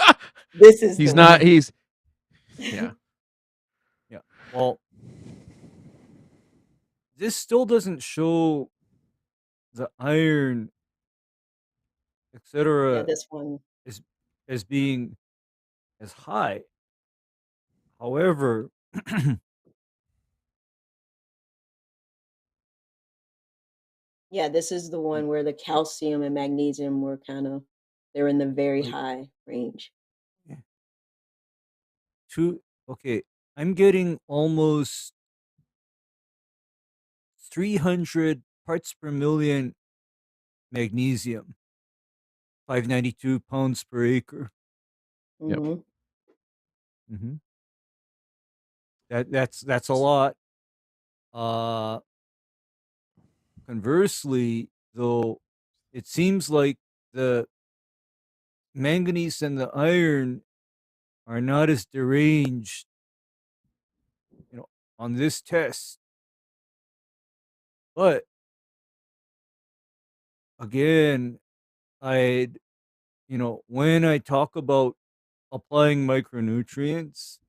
this is He's the not. one. He's yeah. Yeah. Well, this still doesn't show the iron, Yeah, etc., this one. as as being as high. However, Yeah, this is the one where the calcium and magnesium were they're in the very like high range. two. Okay, I'm getting almost 300 parts per million magnesium, 592 pounds per acre. Yep. Hmm. Hmm. That's a lot. Uh, Conversely, though, it seems like the manganese and the iron are not as deranged, on this test. But again, I'd, when I talk about applying micronutrients,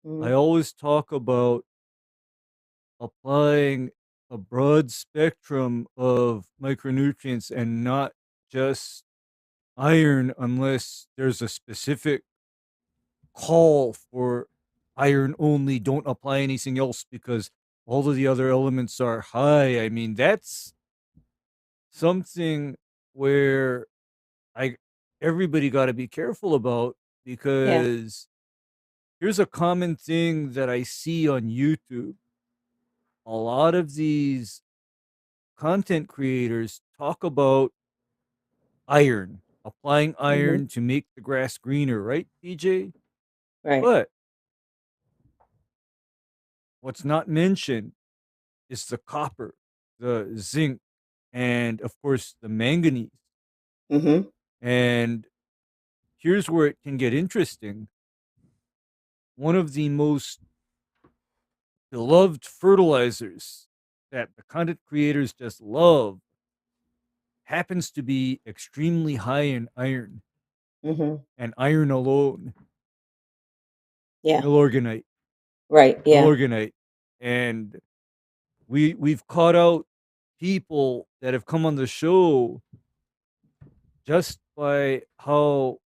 I Mhm. always talk about applying a broad spectrum of micronutrients and not just iron unless there's a specific call for iron only. Don't apply anything else because all of the other elements are high. I mean, that's something where I everybody got to be careful about, Yeah. because here's a common thing that I see on YouTube. A lot of these content creators talk about iron, applying Mhm. iron to make the grass greener, right, DJ? Right. But what's not mentioned is the copper, the zinc, and of course the manganese. Mhm. And here's where it can get interesting. One of the most beloved fertilizers that the content creators just love happens to be extremely high in iron, Mhm. and iron alone, Yeah. milorganite, Right. Yeah. milorganite. And we've caught out people that have come on the show just by how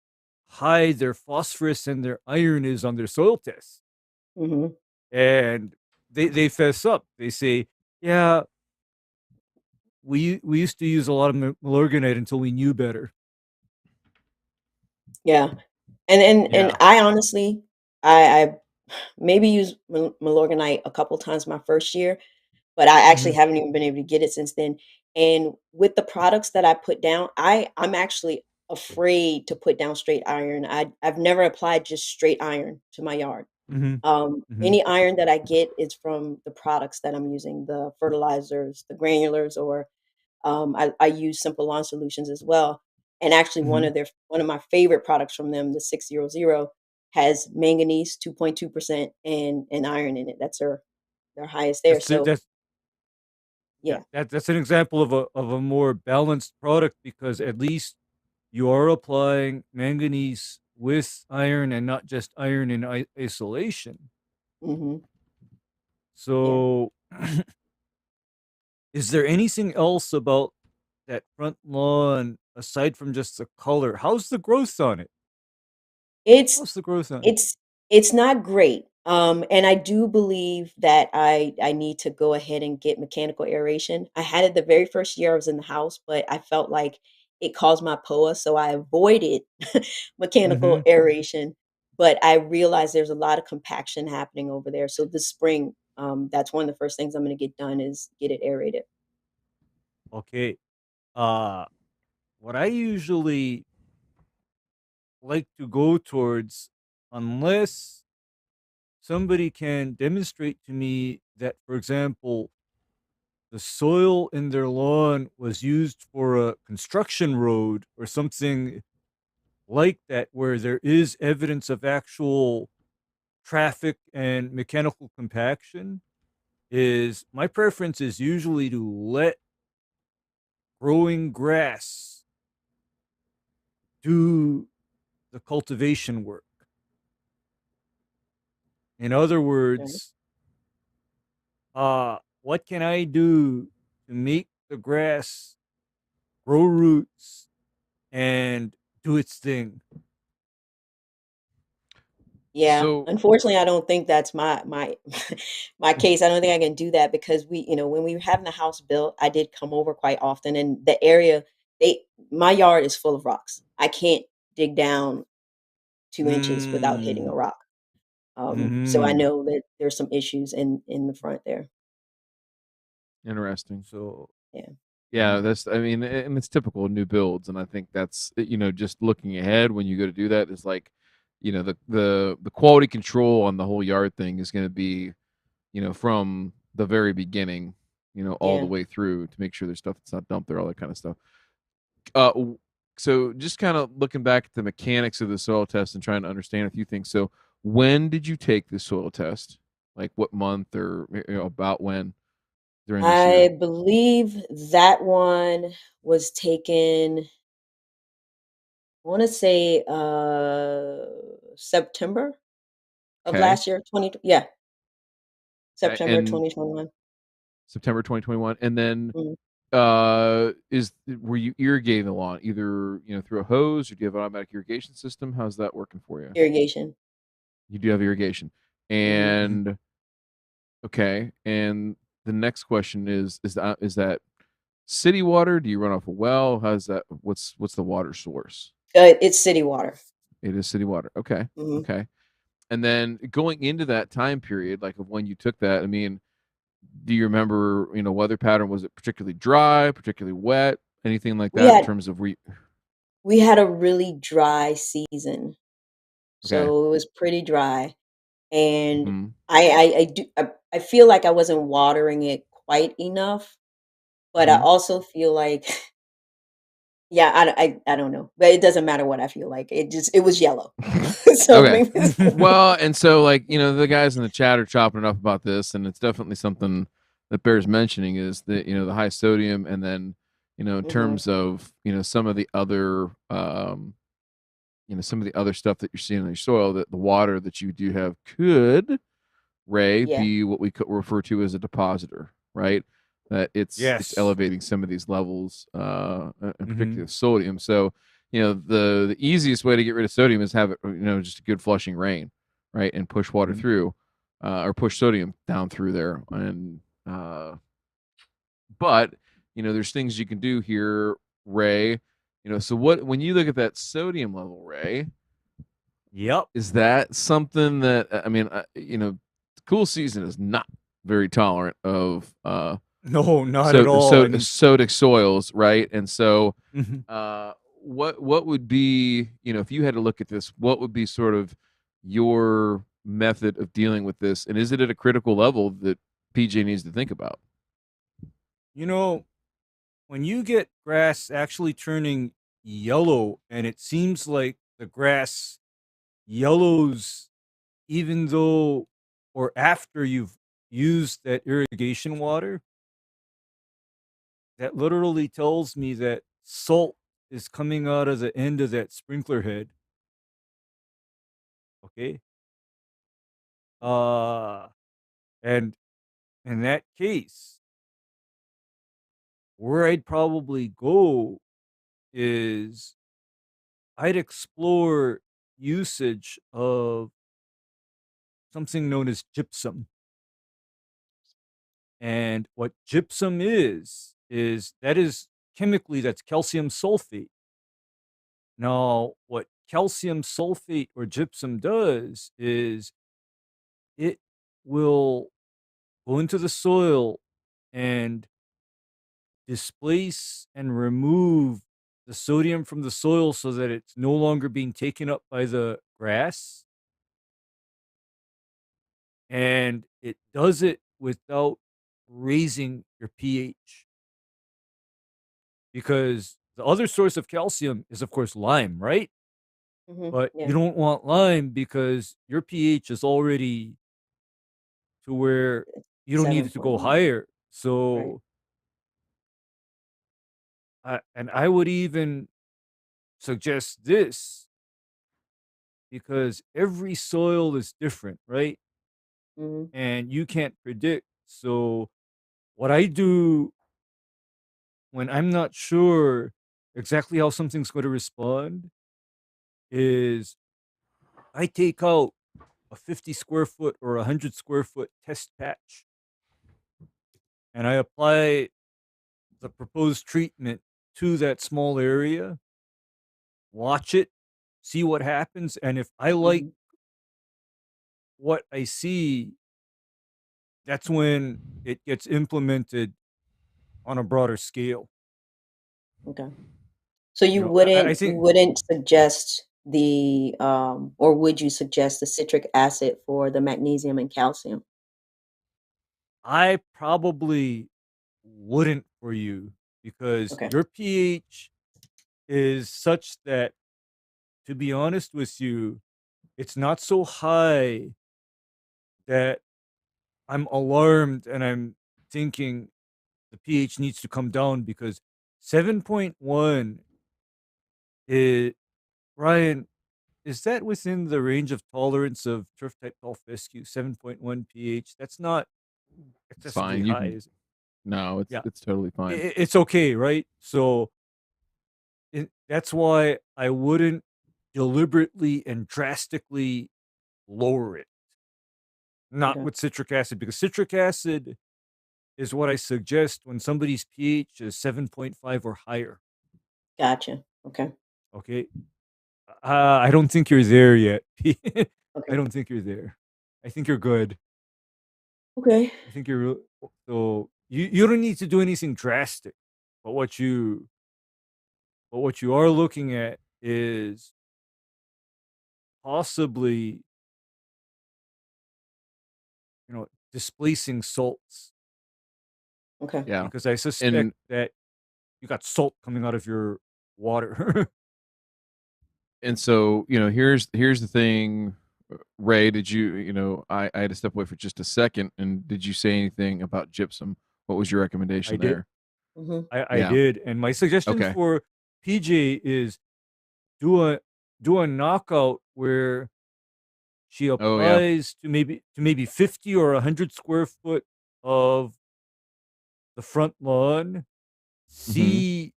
high their phosphorus and their iron is on their soil tests. Mhm. And they fess up. They say, yeah, we used to use a lot of milorganite until we knew better. Yeah. And Yeah. I honestly, I maybe used Milorganite a couple times my first year, but I actually Mhm. haven't even been able to get it since then. And with the products that I put down, I'm actually afraid to put down straight iron. I've never applied just straight iron to my yard. Mhm. Mhm. Any iron that I get is from the products that I'm using, the fertilizers, the granulars, or I use Simple Lawn Solutions as well. And actually, Mhm. one of my favorite products from them, the 600, has manganese 2.2% and iron in it. That's their highest there. So That's yeah, yeah. that's an example of a more balanced product, because at least you are applying manganese with iron and not just iron in isolation. Hmm. Yeah. So, is there anything else about that front lawn aside from just the color? How's the growth on it? It's How's the growth on it? it's it's not great. And I do believe that I need to go ahead and get mechanical aeration. I had it the very first year I was in the house, but I felt like it caused my POA, so I avoided mechanical Mhm. aeration. But I realized there's a lot of compaction happening over there. So this spring, that's one of the first things I'm going to get done is get it aerated. Okay. Uh, what I usually like to go towards, unless somebody can demonstrate to me that, for example, the soil in their lawn was used for a construction road or something like that, where there is evidence of actual traffic and mechanical compaction, is my preference is usually to let growing grass do the cultivation work. In other Right. words, what can I do to make the grass grow roots and do its thing? Yeah, So unfortunately, I don't think that's my my case. I don't think I can do that because when we were having the house built, I did come over quite often, and the area they my yard is full of rocks. I can't dig down 2 inches without hitting a Mm. rock. So I Mhm. know that there's some issues in the front there. interesting. So, Yeah. Yeah, that's I mean, and it's typical of new builds, and I think that's just looking ahead when you go to do that is like, the quality control on the whole yard thing is going to be, from the very beginning, all the Yeah. way through to make sure there's stuff that's not dumped there, all that kind of stuff. W- so just kind of looking back at the mechanics of the soil test and trying to understand a few things. So when did you take the soil test? Like what month or about when? during this I year? believe that one was taken, I want to say September of Okay. last year, yeah, September And 2021. September 2021, and then Mhm. were you irrigating the lawn either through a hose, or do you have an automatic irrigation system? How's that working for you? Irrigation. You do have irrigation, Hmm. and okay. And the next question is that city water? Do you run off a well? How's that? What's the water source? It's city water. It is city water. Okay. Hmm. Okay. And then going into that time period, like of when you took that, I mean, do you remember, weather pattern? Was it particularly dry, particularly wet, anything like We that in had terms of we had a really dry season, okay. so it was pretty dry, and Hmm. I feel like I wasn't watering it quite enough, but I Hmm. also feel like yeah, I don't know, but it doesn't matter what I feel like. It was yellow, so Okay. maybe it's Well, and so like, the guys in the chat are chopping it up about this, and it's definitely something that bears mentioning is that, the high sodium, and then, in Mhm. terms of, some of the other some of the other stuff that you're seeing in your soil, that the water that you do have could, Ray, Yeah. be what we could refer to as a depositor, right? That it's Yes. elevating some of these levels, in Hmm. particular sodium. So, the easiest way to get rid of sodium is have it, just a good flushing rain, right, and push water Hmm. through, or push sodium down through there, and but there's things you can do here, Ray. So when you look at that sodium level, Ray, Yep. is that something that I mean, the cool season is not very tolerant of No, not at so all. so And sodic soils, right? And so, mhm. what would be, if you had to look at this, what would be sort of your method of dealing with this, and is it at a critical level that PJ needs to think about? you know, when you get grass actually turning yellow, and it seems like the grass yellows even though or after you've used that irrigation water, that literally tells me that salt is coming out of the end of that sprinkler head. Okay. Uh, and in that case, where I'd probably go is I'd explore usage of something known as gypsum. And what gypsum is that is chemically that's calcium sulfate. Now, what calcium sulfate or gypsum does is it will go into the soil and displace and remove the sodium from the soil so that it's no longer being taken up by the grass. And it does it without raising your pH. Because the other source of calcium is, of course, lime, right? But you Yeah, don't want lime because your pH is already to where you don't need it to go 7.1. higher. Right. So, and I would even suggest this because every soil is different, right? Hmm. And you can't predict. So, what I do when I'm not sure exactly how something's going to respond is I take out a 50 square foot or a 100 square foot test patch and I apply the proposed treatment to that small area, watch it, see what happens. And if I like Hmm. what I see, that's when it gets implemented on a broader scale. Okay. So You you know, I wouldn't you think wouldn't suggest or would you suggest the citric acid for the magnesium and calcium? I probably wouldn't for you because Okay. your pH is such that, to be honest with you, it's not so high that I'm alarmed and I'm thinking the pH needs to come down because 7.1 is, Ryan, is that within the range of tolerance of turf type golf fescue? 7.1 pH. That's not It's excessively fine. You high, can. is it? No, Yeah, it's totally fine. it's okay, right? So that's why I wouldn't deliberately and drastically lower it. Not Okay. with citric acid, because citric acid is what I suggest when somebody's pH is 7.5 or higher. Gotcha. Okay. Okay. I don't think you're there yet. I Okay. don't think you're there. I think you're good. Okay. I think you're so you don't need to do anything drastic. But what you are looking at is possibly, displacing salts, Okay. Yeah, because I suspect and that you got salt coming out of your water. so here's the thing, Ray. Did I had to step away for just a second, and did you say anything about gypsum? What was your I recommendation did. there? Mm-hmm. I Yeah. did, and my suggestion Okay. for PJ is do a knockout where she Oh yeah. applies to maybe 50 or 100 square foot of the front lawn. Hmm. See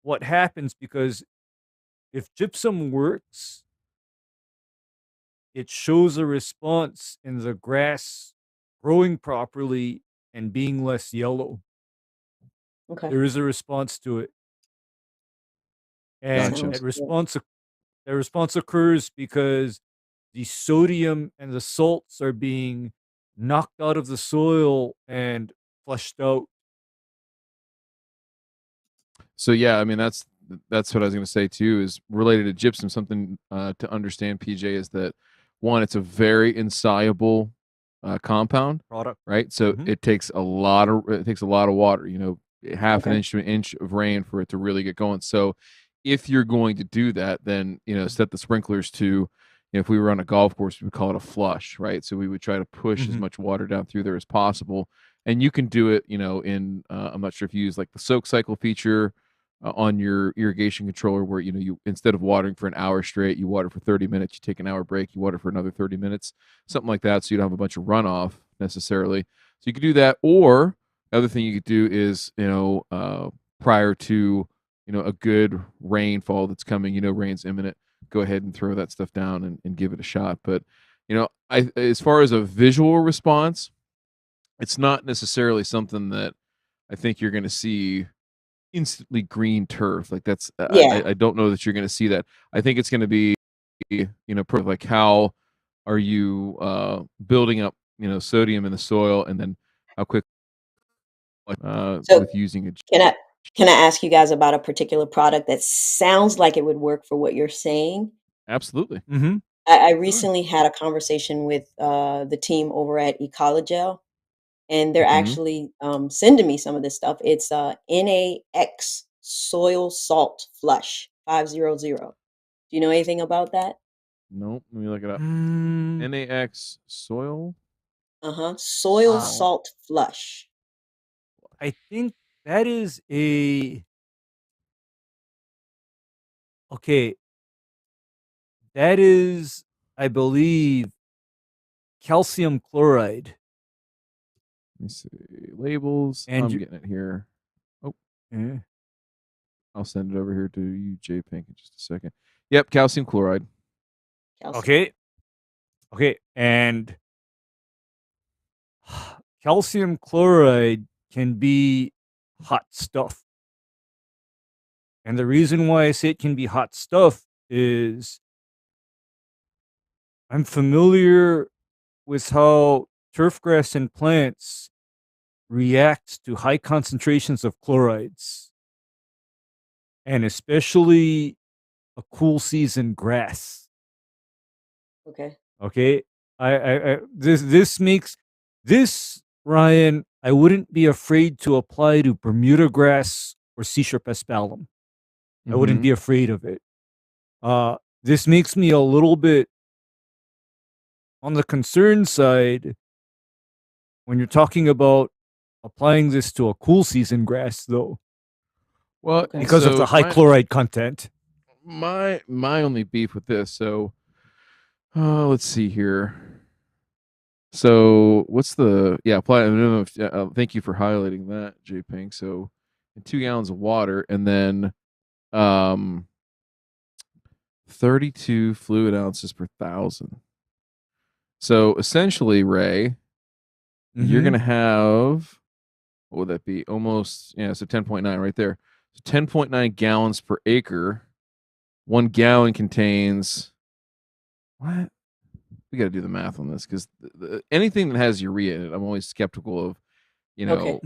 what happens, because if gypsum works, it shows a response in the grass growing properly and being less yellow. Okay. There is a response to it, and Gotcha. that Sounds good. response occurs because the sodium and the salts are being knocked out of the soil and flushed out. So yeah, I mean that's what I was going to say too. Is related to gypsum. Something to understand, PJ, is that one, it's a very insoluble compound, Product. right? So Mhm. it takes a lot of water. Half an Okay. inch to an inch of rain for it to really get going. So if you're going to do that, then set the sprinklers to. If we were on a golf course, we would call it a flush, right? So we would try to push as Mhm. much water down through there as possible, and you can do it. In I'm not sure if you use like the soak cycle feature on your irrigation controller, where you instead of watering for an hour straight, you water for 30 minutes, you take an hour break, you water for another 30 minutes, something like that, so you don't have a bunch of runoff necessarily. So you could do that, or the other thing you could do is prior to a good rainfall that's coming, rain's imminent, go ahead and throw that stuff down and give it a shot. But I as far as a visual response, it's not necessarily something that I think you're going to see instantly green turf. Like that's Yeah. I don't know that you're going to see that. I think it's going to be like how are you building up sodium in the soil, and then how quick So with using a can I can I ask you guys about a particular product that sounds like it would work for what you're saying? absolutely. Mhm. I Sure. recently had a conversation with the team over at Ecologel, and they're Hmm. actually sending me some of this stuff. It's NAX soil salt flush 500. Do you know anything about that? Nope, let me look it up. Mm, NAX soil Soil uh, salt. salt flush. I think that is a okay. That is, I believe, calcium chloride, Let me see labels. and I'm you. getting it here. Oh, eh, I'll send it over here to you, JPink, in just a second. Yep, calcium chloride. Calcium. Okay. Okay, and calcium chloride can be hot stuff. And the reason why I say it can be hot stuff is I'm familiar with how turfgrass and plants react to high concentrations of chlorides, and especially a cool season grass. Okay. Okay, this makes this, Ryan. I wouldn't be afraid to apply to Bermuda grass or Seashore paspalum. I wouldn't Mm-hmm. be afraid of it. This makes me a little bit on the concern side when you're talking about applying this to a cool season grass though, Well, Okay. because of the so high chloride content. my only beef with this. So, let's see here. So, what's the apply a minimum of, thank you for highlighting that, JPink. So, 2 gallons of water, and then 32 fluid ounces per thousand. So essentially, Ray, you're Mhm. gonna have, what would that be? Almost, so 10.9 right there. So 10.9 gallons per acre. 1 gallon contains what? We got to do the math on this because anything that has urea in it, I'm always skeptical of. Okay.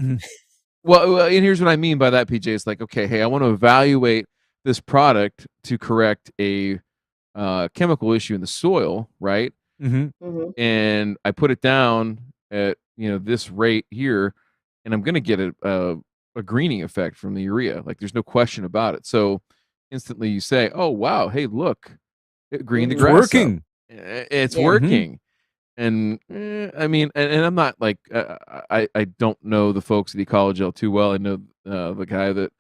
Well, and here's what I mean by that, PJ. It's like, okay, hey, I want to evaluate this product to correct a chemical issue in the soil, right? Mhm. And I put it down at this rate here, and I'm going to get a greening effect from the urea. Like there's no question about it. So instantly you say, "Oh wow, hey look, it greened the It's grass up. working. It's Yeah. working." And I mean, and I'm not like I don't know the folks at Ecology too well. I know the guy that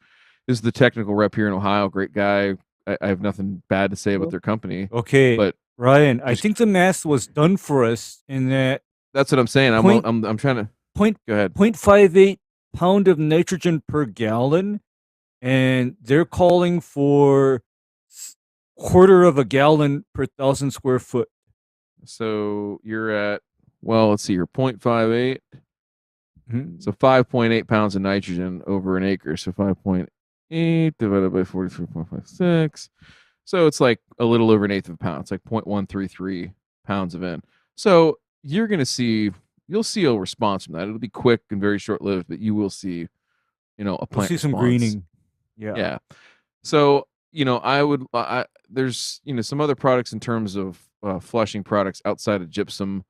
is the technical rep here in Ohio. Great guy. I have nothing bad to say about their company, Okay, but Ryan, I just think the math was done for us in that that's what I'm saying. Point- I'm trying to point go ahead. 0.58 pound of nitrogen per gallon, and they're calling for quarter of a gallon per 1,000 square foot. So you're at, well, let's see, you're 0.58. Mhm. So 5.8 pounds of nitrogen over an acre. So 5.8 divided by 43.56. So it's like a little over an eighth of a pound. It's like 0.133 pounds of N. So you're going to see, you'll see a response from that. It'll be quick and very short lived, but you will see, a We'll plant see some response. greening. Yeah. Yeah. So, there's, some other products in terms of flushing products outside of gypsum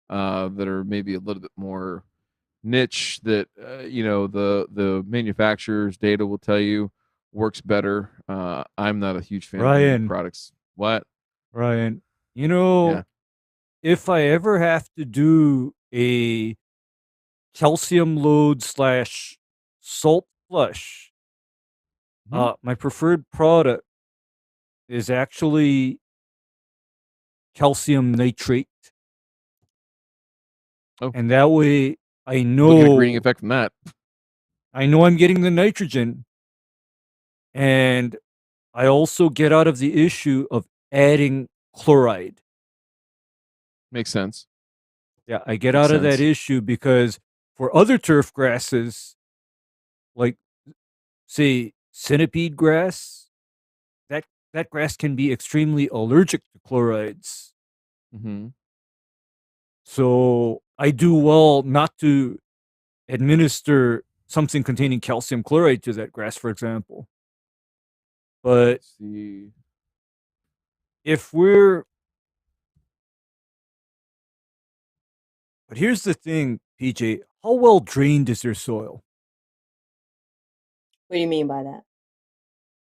that are maybe a little bit more niche that, the manufacturer's data will tell you works better. I'm not a huge fan of any Ryan. products. What? Ryan, Yeah. if I ever have to do a calcium load / salt flush, Mhm. my preferred product is actually calcium nitrate. Oh. And that way I Look at a greening know effect from that. I'm getting the nitrogen, and I also get out of the issue of adding chloride. Makes sense. Yeah, I get Makes out of that sense. issue because for other turf grasses, like say centipede grass, that grass can be extremely allergic to chlorides. Mm-hmm. So I do well not to administer something containing calcium chloride to that grass, for example. But Let's see. but here's the thing, PJ, how well drained is your soil? What do you mean by that?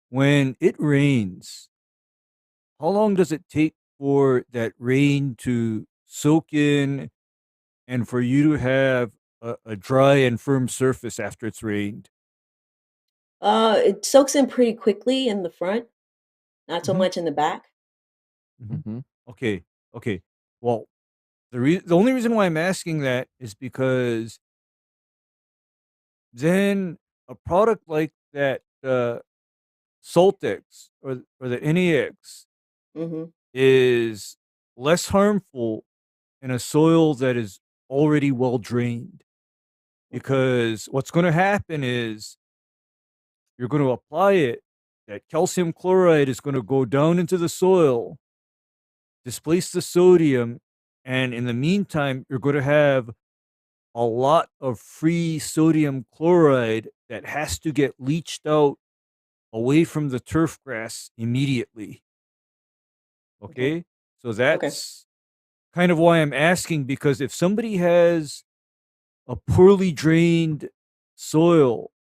When it rains, how long does it take for that rain to soak in and for you to have a dry and firm surface after it's rained? It soaks in pretty quickly in the front, not so Mhm. much in the back. Mm-hmm. Okay, okay. Well, the only reason why I'm asking that is because then a product like that Saltex or the NEX hmm is less harmful in a soil that is already well drained. Because what's going to happen is you're going to apply it, that calcium chloride is going to go down into the soil, displace the sodium, and in the meantime, you're going to have a lot of free sodium chloride that has to get leached out away from the turf grass immediately. Okay? So Okay. that's kind of why I'm asking, because if somebody has a poorly drained soil,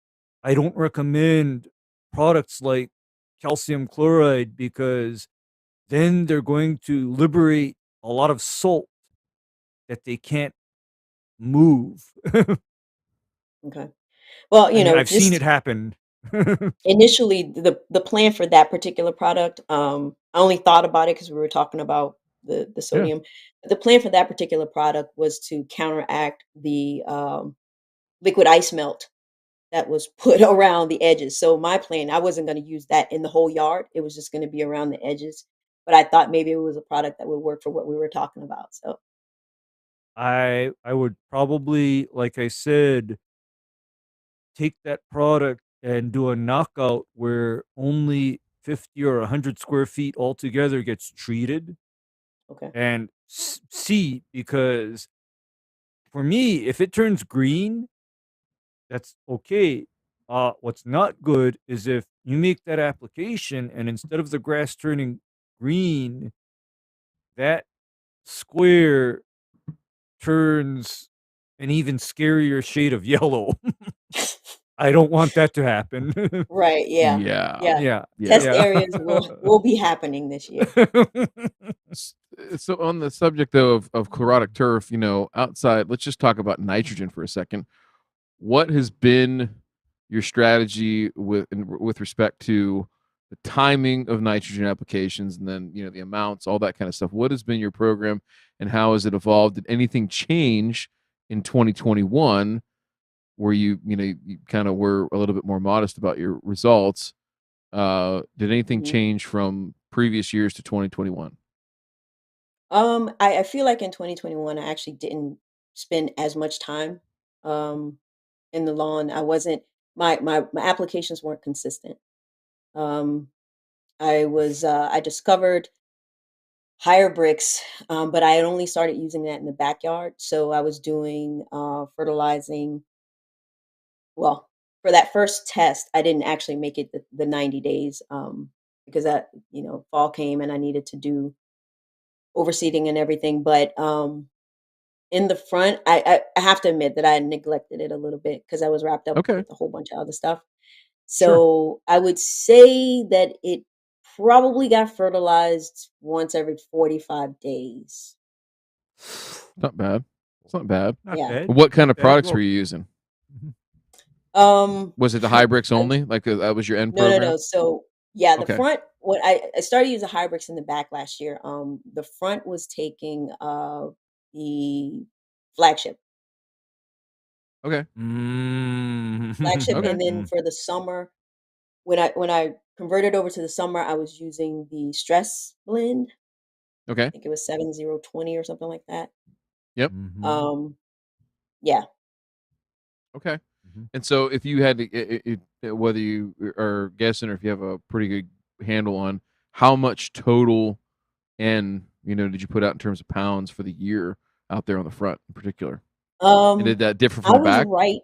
I don't recommend products like calcium chloride because then they're going to liberate a lot of salt that they can't move. Okay. Well, I mean, I've seen just it happen. initially the plan for that particular product, I only thought about it because we were talking about the Yeah. sodium. The plan for that particular product was to counteract the liquid ice melt that was put around the edges. So my plan, I wasn't going to use that in the whole yard. It was just going to be around the edges. But I thought maybe it was a product that would work for what we were talking about. So I would probably, like I said, take that product and do a knockout where only 50 or 100 square feet altogether gets treated okay. and see, because for me, if it turns green, that's okay. What's not good is if you make that application and instead of the grass turning green, that square turns an even scarier shade of yellow. I don't want that to happen. Right. Yeah. Yeah. Yeah. Yeah. Test Yeah. Yeah. areas will be happening this year. So on the subject though of chlorotic turf, outside, let's just talk about nitrogen for a second. What has been your strategy with respect to the timing of nitrogen applications, and then the amounts, all that kind of stuff? What has been your program, and how has it evolved? Did anything change in 2021 where you kind of were a little bit more modest about your results? Did anything Mhm. change from previous years to 2021? I feel like in 2021, I actually didn't spend as much time um, in the lawn. I wasn't my applications weren't consistent. Um, I discovered higher bricks, but I had only started using that in the backyard. So I was doing fertilizing. Well, for that first test, I didn't actually make it the 90 days because fall came and I needed to do overseeding and everything. But in the front, I have to admit that I neglected it a little bit because I was wrapped up Okay, with a whole bunch of other stuff. sure. So I would say that it probably got fertilized once every 45 days. Not bad. It's not bad. Not Yeah. bad. What kind Not of bad. products were Well, you using? mhm. Was it the Hybrix I- only? Like that was your end no, no, program? no. So yeah, the Okay. front. What I started using hybrids in the back last year. The front was taking the flagship, Okay. Okay. and then Mm. for the summer, when I converted over to the summer, I was using the stress blend. I Okay. think it was 7020 or something like that. Yep. Mhm. Um, yeah. Okay. Mhm. And so if you had to, whether you are guessing or if you have a pretty good handle on how much total N, did you put out in terms of pounds for the year out there on the front in particular? And did Um, that differ I from the was back? right.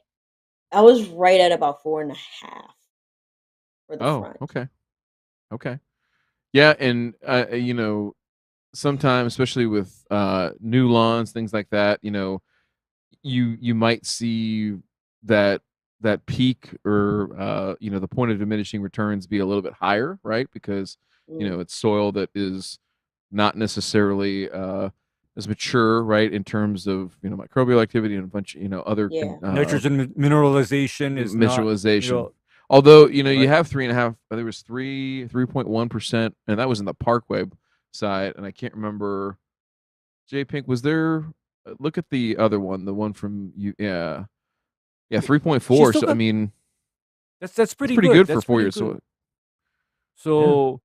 I was right at about 4.5 for the Oh, front. okay. Okay. Yeah. And, sometimes, especially with new lawns, things like that, you might see that peak or the point of diminishing returns be a little bit higher, right? Because Mm, it's soil that is not necessarily as mature, right, in terms of microbial activity and a bunch of other yeah. Nitrogen mineralization is not, mineralization. Although you right. have 3.5, there was 3.1%, and that was in the Parkway side, and I can't remember. JPink, was there? Look at the other one, the one from you. Yeah, yeah, She 3.4. still So I got mean, that's that's pretty pretty good. good for That's 4 pretty years. good. So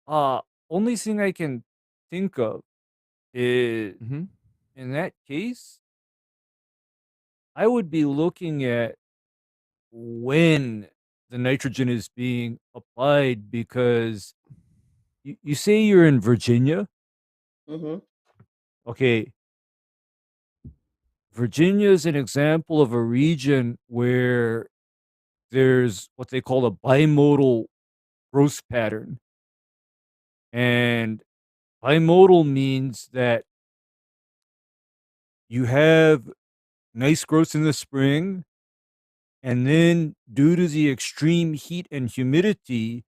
yeah, So, only thing I can think of is hmm in that case, I would be looking at when the nitrogen is being applied because you say you're in Virginia. Hmm. Okay, Virginia is an example of a region where there's what they call a bimodal growth pattern. And bimodal means that you have nice growth in the spring, and then due to the extreme heat and humidity,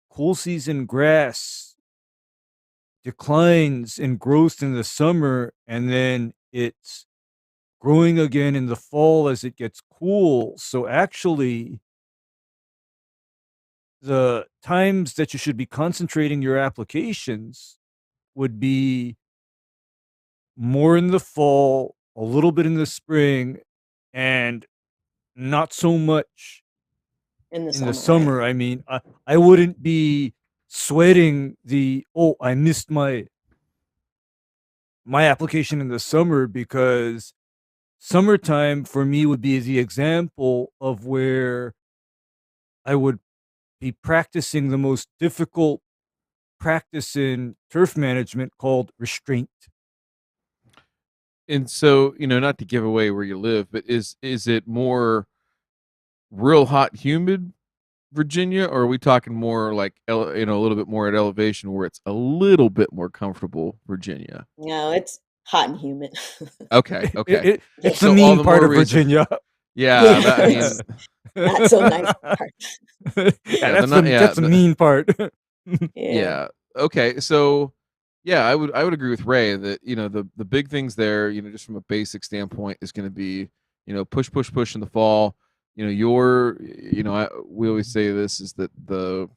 cool season grass declines in growth in the summer, and then it's growing again in the fall as it gets cool. So actually, the times that you should be concentrating your applications would be more in the fall, a little bit in the spring, and not so much In the in the summer, right? summer. I mean, I wouldn't be sweating I missed my application in the summer, because summertime for me would be the example of where I would be practicing the most difficult practice in turf management called restraint. And so, not to give away where you live, but is it more real hot, humid Virginia, or are we talking more like a little bit more at elevation where it's a little bit more comfortable Virginia? No, it's hot and humid. Okay, okay. It's the So all mean the part more of reason. Virginia. Yeah, Yeah, I mean, not so nice part. yeah, that's the mean part. Yeah. yeah. Okay, so yeah, I would agree with Ray that the big things there, just from a basic standpoint, is going to be push push push in the fall. We always say this is that the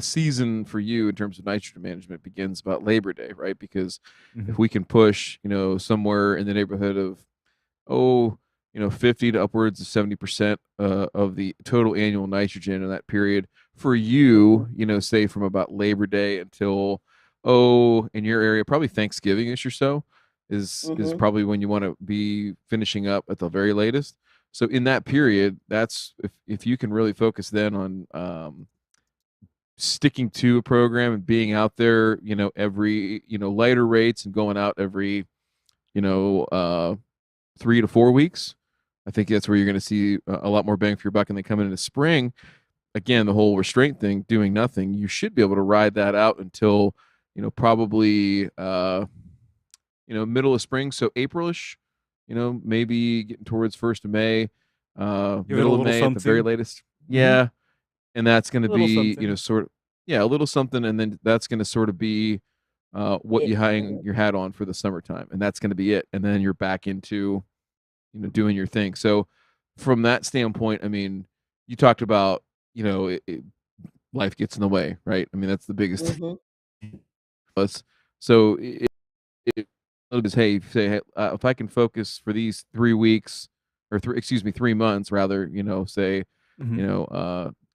season for you in terms of nitrogen management begins about Labor Day, right? Because if we can push somewhere in the neighborhood of 50 to upwards of 70% of the total annual nitrogen in that period for you, say from about Labor Day until in your area, probably Thanksgiving-ish or so is Mhm. probably when you want to be finishing up at the very latest. So in that period, that's if you can really focus then on sticking to a program and being out there, every lighter rates and going out every 3 to 4 weeks. I think that's where you're going to see a lot more bang for your buck. And then coming into spring, again, the whole restraint thing, doing nothing, you should be able to ride that out until probably middle of spring, so Aprilish, maybe getting towards 1st of May, Give it a middle of little May at the very something. latest. Yeah, and that's going to A little be something. sort of a little something, and then that's going to sort of be what you hang your hat on for the summertime, and that's going to be it, and then you're back into doing your thing. So from that standpoint, I mean, you talked about life gets in the way, right? I mean, that's the biggest thing. Mhm. So it is, hey, say, hey, if I can focus for these 3 weeks or 3 months rather, say,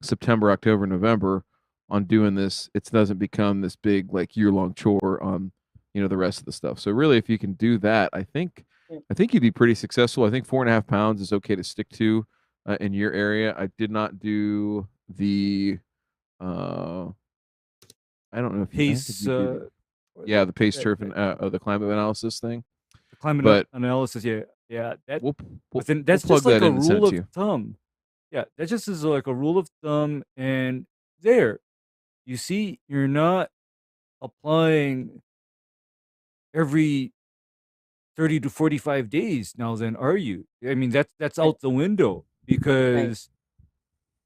September, October, November on doing this, it doesn't become this big like year-long chore on, the rest of the stuff. So really, if you can do that, I think Yeah. you'd be pretty successful. I think 4.5 pounds is okay to stick to in your area. I did not do the, I don't know if you, I don't think Pace, you do or the pace that, turf and the climate analysis thing. the climate But analysis. Yeah. we'll But then we'll that's plug just like that a in and send rule it to of you. thumb. Yeah, that just is like a rule of thumb. And there, you see, you're not applying every 30 to 45 days now, then, are you? I mean, that's Right. out the window, Right. because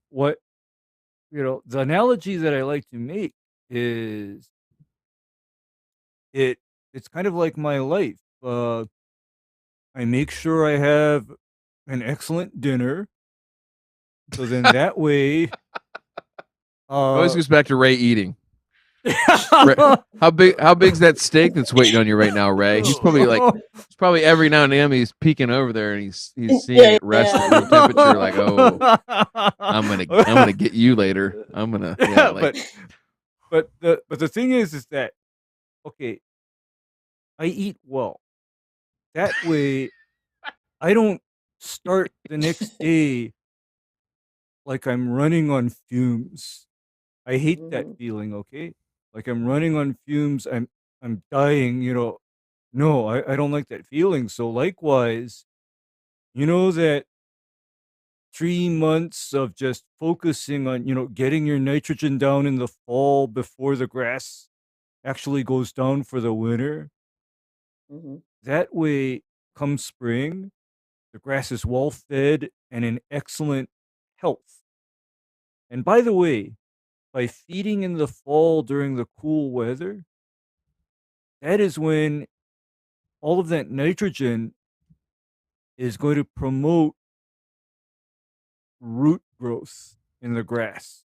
what the analogy that I like to make is it's kind of like my life. I make sure I have an excellent dinner, so then that way, It always uh, goes back to Ray eating. Ray, how big's that steak that's waiting on you right now, Ray? He's probably every now and then he's peeking over there and he's seeing Yeah, it rest at yeah. room temperature, like, oh, I'm gonna get you later. I'm gonna like but the thing is that, okay, I eat well. That way, I don't start the next day like I'm running on fumes. I hate that Mhm. feeling, okay? Like I'm running on fumes, I'm dying, No, I don't like that feeling. So likewise, that 3 months of just focusing on, getting your nitrogen down in the fall before the grass actually goes down for the winter. Mhm. That way, come spring, the grass is well fed and in excellent health. And by the way, by feeding in the fall during the cool weather, that is when all of that nitrogen is going to promote root growth in the grass.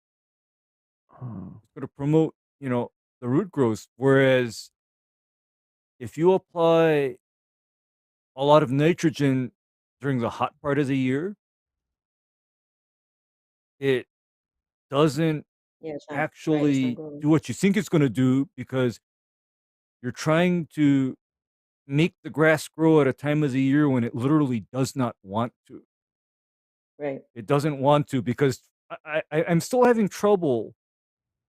Oh. It's going to promote, the root growth. Whereas if you apply a lot of nitrogen during the hot part of the year, it doesn't Yeah, it's not right. It's not actually growing. do what you think it's going to do, because you're trying to make the grass grow at a time of the year when it literally does not want to. Right. It doesn't want to, because I'm still having trouble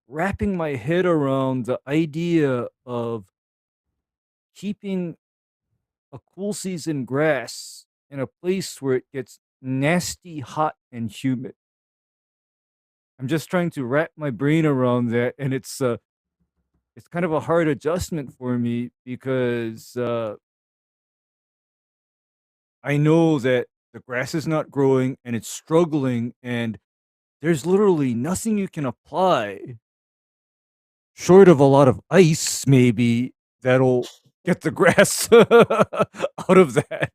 wrapping my head around the idea of keeping a cool season grass in a place where it gets nasty, hot, and humid. I'm just trying to wrap my brain around that, and it's kind of a hard adjustment for me, because I know that the grass is not growing and it's struggling, and there's literally nothing you can apply short of a lot of ice, maybe, that'll get the grass out of that.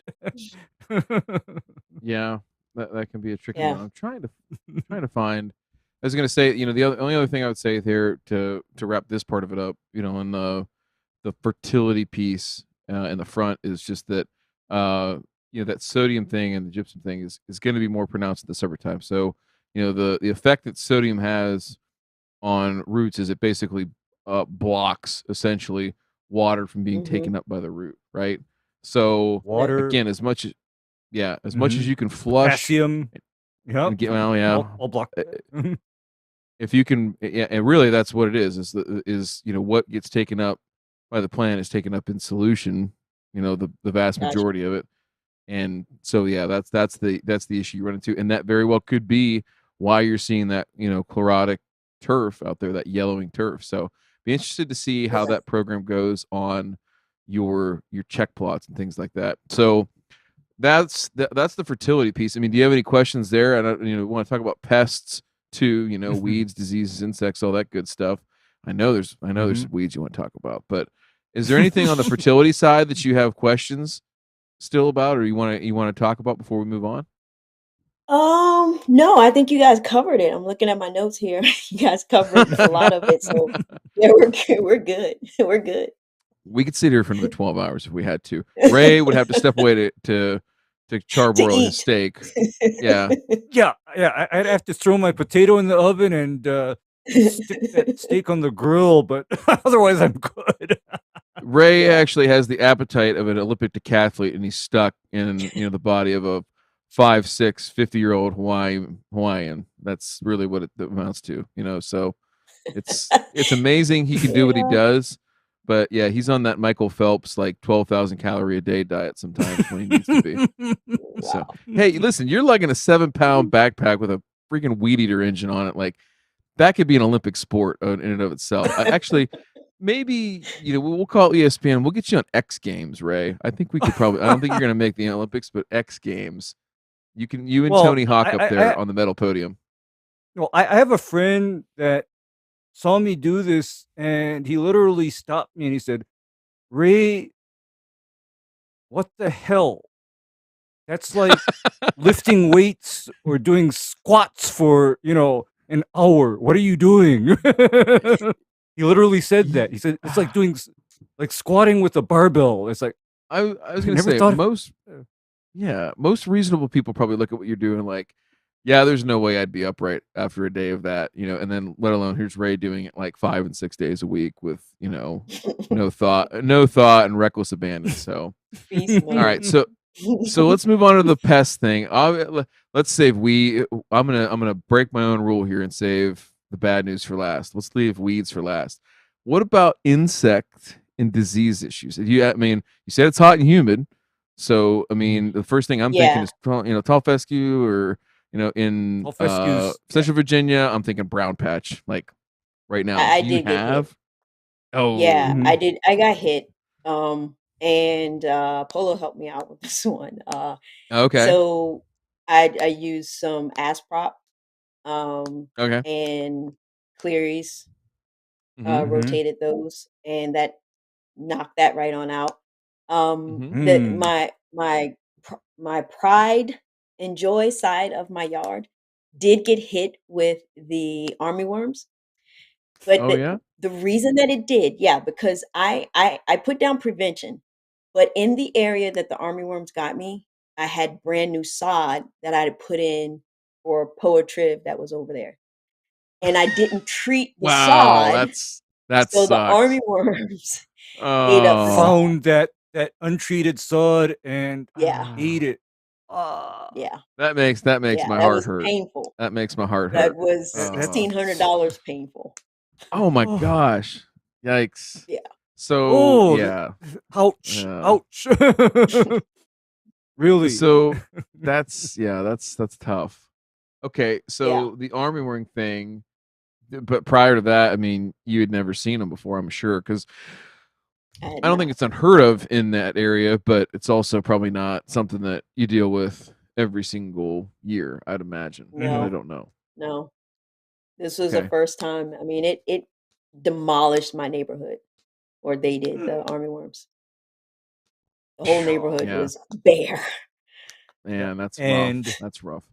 Yeah, that can be a tricky Yeah. one. I'm trying to find. I was gonna say, the only other thing I would say here to wrap this part of it up, in the fertility piece in the front, is just that that sodium thing and the gypsum thing is going to be more pronounced in the summertime. So the effect that sodium has on roots is it basically blocks essentially water from being Mm-hmm. taken up by the root, right? So Water, again, as much as you can flush potassium. Yep. and get, well, yeah, I'll block that. if you can, yeah, and really that's what it is what gets taken up by the plant is taken up in solution, the vast Gotcha. majority of it. And so yeah, that's the issue you run into, and that very well could be why you're seeing that chlorotic turf out there, that yellowing turf. So be interested to see how Yeah. that program goes on your check plots and things like that. So that's the fertility piece. I mean, do you have any questions there? And want to talk about pests too, weeds, diseases, insects, all that good stuff. I know there's some weeds you want to talk about, but is there anything on the fertility side that you have questions still about, or you want to talk about before we move on? No, I think you guys covered it. I'm looking at my notes here. You guys covered a lot of it. So yeah, we're good. We're good. We're good. We could sit here for another 12 hours if we had to. Ray would have to step away to To charbroil his eat. steak. Yeah. Yeah. I'd have to throw my potato in the oven and stick that steak on the grill, but otherwise I'm good. Ray Yeah. actually has the appetite of an Olympic decathlete, and he's stuck in the body of a 5'6", 50-year-old Hawaiian. That's really what it amounts to. So it's amazing he can do what he Yeah. does. But yeah, he's on that Michael Phelps like 12,000 calorie a day diet sometimes when he needs to be. So Wow. hey, listen, you're lugging a 7-pound backpack with a freaking weed eater engine on it. Like, that could be an Olympic sport in and of itself. Actually, maybe we'll call ESPN. We'll get you on X Games, Ray. I think we could probably. I don't think you're going to make the Olympics, but X Games. You and Well, Tony Hawk up there I on the medal podium. well, I have a friend that saw me do this, and he literally stopped me and he said, "Ray, what the hell? That's like lifting weights or doing squats for, an hour. What are you doing?" He literally said that. He said, it's like doing like squatting with a barbell. It's like, I was I going to never say thought of- most reasonable people probably look at what you're doing like, yeah, there's no way I'd be upright after a day of that, and then let alone here's Ray doing it like 5 and 6 days a week with no thought and reckless abandon. So Beast all right, mode. so let's move on to the pest thing. Let's save I'm gonna break my own rule here and save the bad news for last. Let's leave weeds for last. What about insect and disease issues? I mean, you said it's hot and humid, so I mean, the first thing I'm thinking is tall fescue, or in Tall fescues, Central Virginia, I'm thinking brown patch. Like right now, I do you did get hit. have? Oh, Yeah, Mhm. I did. I got hit. And Polo helped me out with this one. okay, So I used some Asprop, okay. and Cleary's, Mhm, rotated those, and that knocked that right on out. mhm. That Mm. my my pride and joy side of my yard did get hit with the armyworms. But Oh yeah. the reason that it did, yeah, because I put down prevention, but in the area that the armyworms got me, I had brand new sod that I had put in for Poa Triv that was over there. And I didn't treat the Wow, sod, that so the sucks. armyworms ate up the Oh, sod. Found that untreated sod and Yeah, ate ah. it. Ah, yeah, That makes yeah, my that heart was hurt. painful. That makes my heart That hurt. was that's $1,600 painful. Oh my oh, gosh. Yikes. Yeah, So oh, yeah. ouch, Yeah. ouch. Really? So that's tough. Okay, yeah, so the army wearing thing, but prior to that, I mean, you had never seen them before, I'm sure, because I had I don't think not. it's unheard of in that area, but it's also probably not something that you deal with every single year, I'd imagine. But I Mhm. No, don't know. no. This was the Okay. first time. I mean, it demolished my neighborhood, or they did, the armyworms. The whole neighborhood Yeah. was bare. Yeah. Man, that's rough. And That's rough.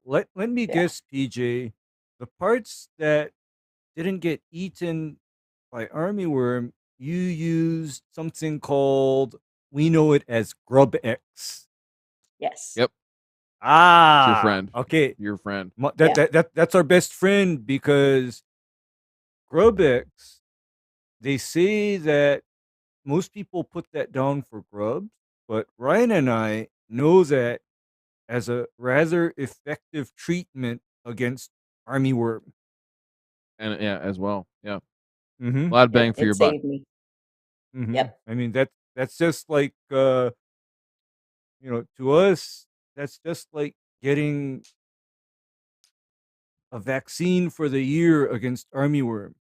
let me Yeah. guess, PJ, the parts that didn't get eaten by armyworm, you used something called, we know it as Grub X. Yes. Yep. It's your Ah, friend. okay. Your friend. That, Yeah. that's our best friend, because Grub X, they say that most people put that down for grubs, but Ryan and I know that as a rather effective treatment against armyworm. And yeah, as well. Yeah. Mm-hmm. A lot of Yep. bang for It your buck. saved me. Mm-hmm. Yep. I mean, that's just like to us, that's just like getting a vaccine for the year against armyworm.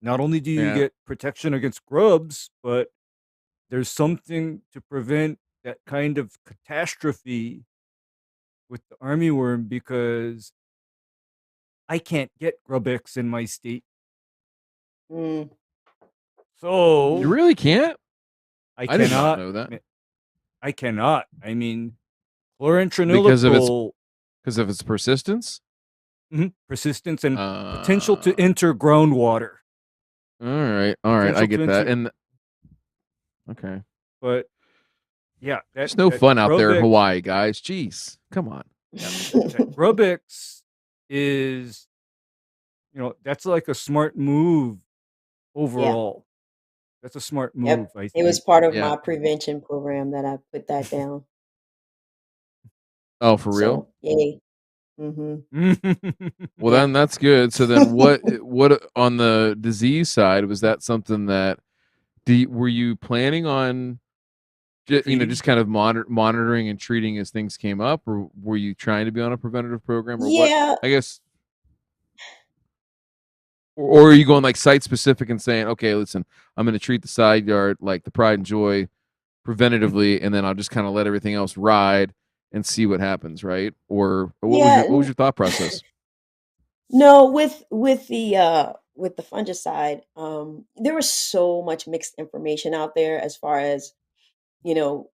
Not only do you Yeah. get protection against grubs, but there's something to prevent that kind of catastrophe with the armyworm, because I can't get Grub-X in my state. Mm. You So really can't? I I did not cannot. know that. I cannot. I mean, Because of chlorantraniliprole, its persistence? persistence and potential to Uh enter groundwater. all right. All right. I Potential to get that. enter, And okay. but yeah, There's no that fun out there in Grub-X, Hawaii, guys. Jeez. Come on. yeah, that Grub-X is, that's like a smart move Yeah. overall. That's a smart Yep. move, I It was think. part of Yeah. my prevention program that I put that down. Oh, for real? So, yay. Mm-hmm. Well, Yeah. then that's good. So then what on the disease side, was that something that were you planning on Treating. just kind of monitoring and treating as things came up, or were you trying to be on a preventative program, or what? Yeah. I guess, or are you going like site specific and saying, okay, listen, I'm going to treat the side yard like the pride and joy preventatively, and then I'll just kind of let everything else ride and see what happens, right? Or Yeah. what was your thought process? No, with the fungicide, there was so much mixed information out there as far as, you know,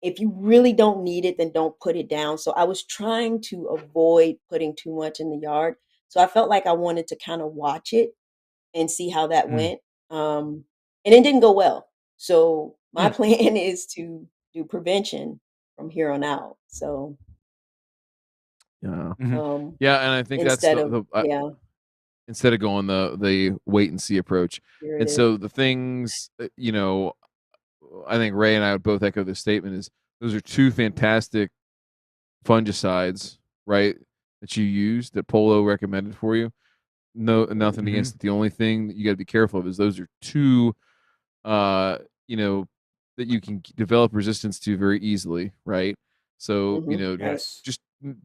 if you really don't need it, then don't put it down. So I was trying to avoid putting too much in the yard. So I felt like I wanted to kind of watch it and see how that Mm, went. And it didn't go well. So my mm, plan is to do prevention from here on out. So Yeah, mhm. yeah, and I think that's instead of, yeah, instead of going the wait and see approach. here it And is. so the things, I think Ray and I would both echo this statement, is those are two fantastic fungicides, right? That you used, that Polo recommended for you. No, nothing Mhm. against it. The only thing that you got to be careful of is those are two, uh, you know, that you can develop resistance to very easily, right? So, Right. Yes. just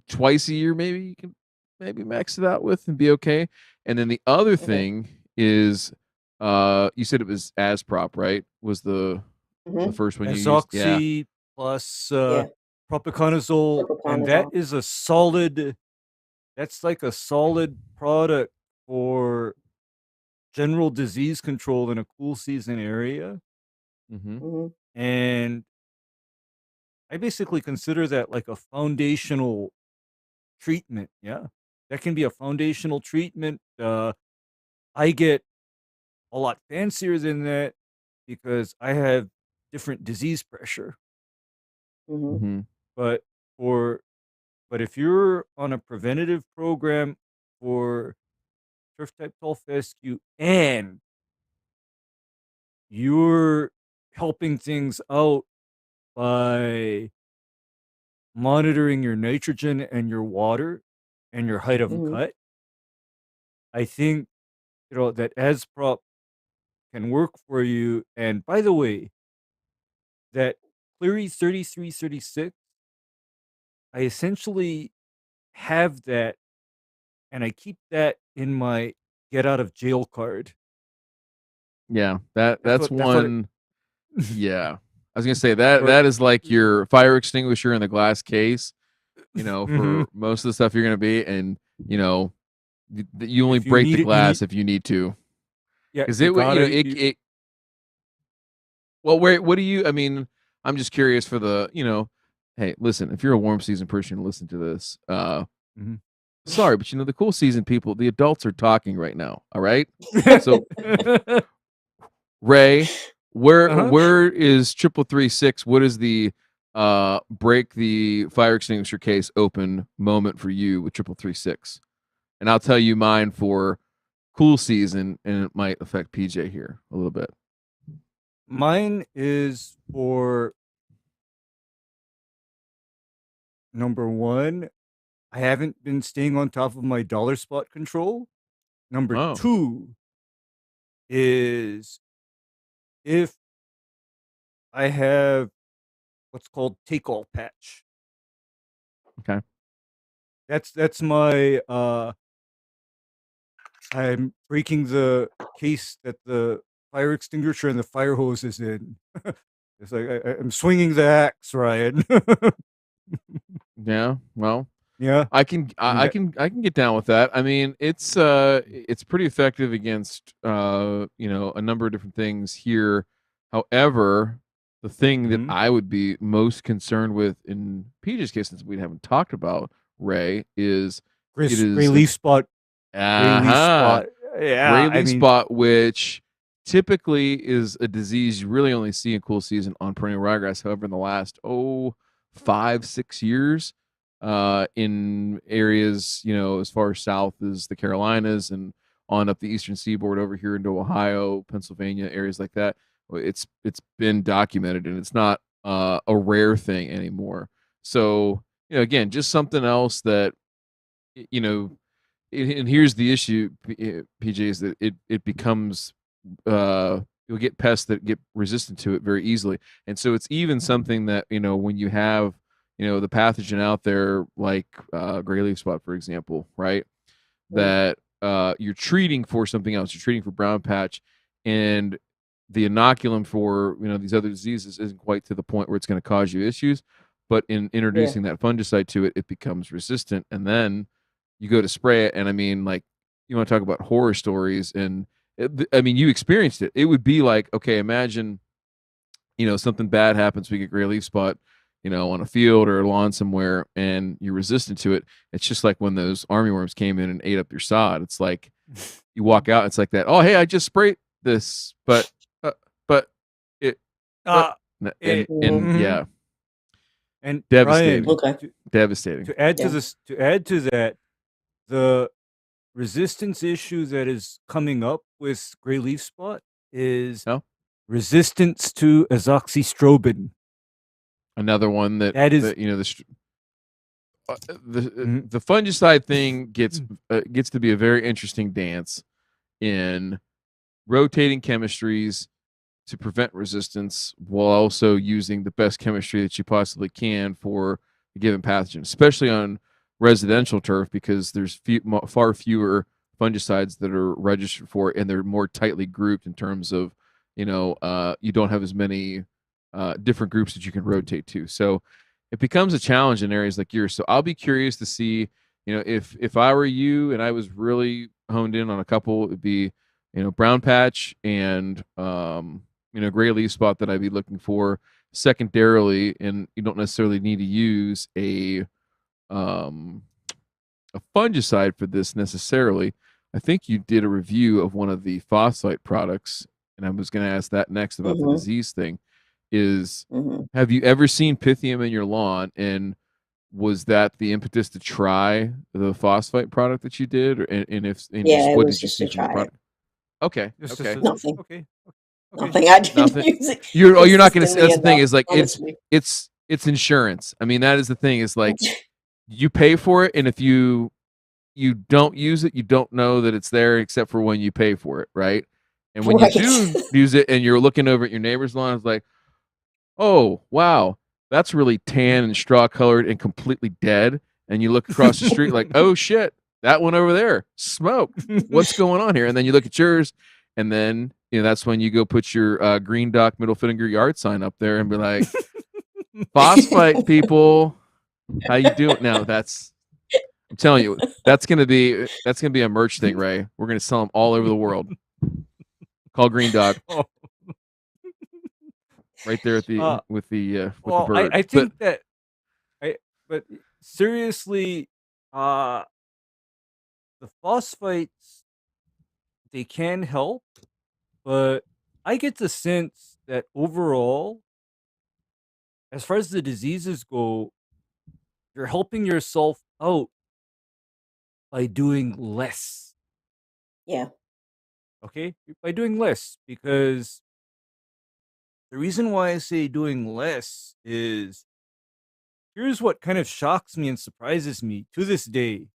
twice a year, maybe you can maybe max it out with and be okay. And then the other Okay. thing is, you said it was Asprop, right? Was the hmm first one you used? Yeah. Azoxy plus Yeah. propiconazole, and that Propiconazole. is a solid. That's like a solid product for general disease control in a cool season area. Mm-hmm. hmm And I basically consider that like a foundational treatment. Yeah, that can be a foundational treatment. I get a lot fancier than that because I have different disease pressure. Hmm. Hmm. But for but if you're on a preventative program for turf type tall fescue and you're helping things out by monitoring your nitrogen and your water and your height of Hmm. cut, I think that as prop can work for you. And by the way, that Cleary 3336, I essentially have that and I keep that in my get out of jail card. Yeah, That's that's what that's what it, one. Yeah, I was gonna say that or that is like your fire extinguisher in the glass case. hmm For most of the stuff you're gonna be, and you only if you break the need it, you need glass if you need to, yeah, because you it would gotta it. Well, where what do you? I mean, I'm just curious for the Hey, listen, if you're a warm season person, listen to this. Mhm. Sorry, but the cool season people, the adults are talking right now. All right, so Ray, Uh-huh. where is 3336? What is the break the fire extinguisher case open moment for you with 3336? And I'll tell you mine for cool season, and it might affect PJ here a little bit. Mine is for number one, I haven't been staying on top of my dollar spot control. Number Oh, two is if I have what's called take all patch. okay. That's my I'm breaking the case that the fire extinguisher and the fire hose is in. It's like I'm swinging the axe, Ryan. Yeah. Well, Yeah, I mean I can get down with that. I mean, it's pretty effective against a number of different things here. However, the thing that mhm. I would be most concerned with in PJ's case, since we haven't talked about Ray, is it Gray is leaf spot, gray leaf uh-huh, spot. Yeah, gray I leaf mean, spot, which typically is a disease you really only see in cool season on perennial ryegrass. However, in the last 5-6 years, in areas as far south as the Carolinas and on up the eastern seaboard over here into Ohio, Pennsylvania, areas like that, it's been documented, and it's not a rare thing anymore. So again, just something else that you know and here's the issue, PJ, is that it becomes you'll get pests that get resistant to it very easily, and so it's even something that when you have the pathogen out there like gray leaf spot, for example, right? That you're treating for something else. You're treating for brown patch, and the inoculum for these other diseases isn't quite to the point where it's going to cause you issues. But in Yeah. introducing that fungicide to it, it becomes resistant, and then you go to spray it, and I mean, like, you want to talk about horror stories, and I mean, you experienced it. It would be like, okay, imagine something bad happens, we get gray leaf spot, on a field or a lawn somewhere, and you're resistant to it. It's just like when those army worms came in and ate up your sod. It's like you walk out, it's like that. Oh, hey, I just sprayed this, but it, uh, and it, and Mhm. mhm. yeah, And devastating, Ryan, Okay. devastating. to add to Yeah. this, to add to that, the resistance issue that is coming up with gray leaf spot is No, resistance to azoxystrobin. another one that That is, that the mhm, the fungicide thing gets to be a very interesting dance in rotating chemistries to prevent resistance while also using the best chemistry that you possibly can for a given pathogen, especially on residential turf, because there's far fewer fungicides that are registered for it, and they're more tightly grouped in terms of you don't have as many different groups that you can rotate to. So it becomes a challenge in areas like yours. So I'll be curious to see, if I were you and I was really honed in on a couple, it'd be brown patch and gray leaf spot that I'd be looking for, secondarily, and you don't necessarily need to use um, a fungicide for this necessarily. I think you did a review of one of the phosphite products, and I was going to ask that next about the Mm-hmm. disease thing. Is Mm-hmm. have you ever seen Pythium in your lawn, and was that the impetus to try the phosphite product that you did, and if and Yeah, just it what was did you just see to from the try it. product? Okay, Just, okay. Nothing. okay. Nothing. I didn't Nothing. use it You're not gonna. consistently That's the thing. enough, Is like honestly. it's insurance. I mean, that is the thing. Is like you pay for it, and if you don't use it, you don't know that it's there except for when you pay for it, right? And when you Right. do use it, and you're looking over at your neighbor's lawn, it's like, oh wow, that's really tan and straw colored and completely dead. And you look across the street, like, oh shit, that one over there smoked. What's going on here? And then you look at yours, and then that's when you go put your green dock middle finger yard sign up there and be like, phosphite people, how you doing? Now I'm telling you, that's gonna be a merch thing, Ray. We're gonna sell them all over the world. Call Green Dog Oh, right there at the with the well, bird. I think that but seriously, the phosphates, they can help, but I get the sense that overall, as far as the diseases go, you're helping yourself out by doing less. Yeah. Okay? By doing less, because the reason why I say doing less is, here's what kind of shocks me and surprises me to this day.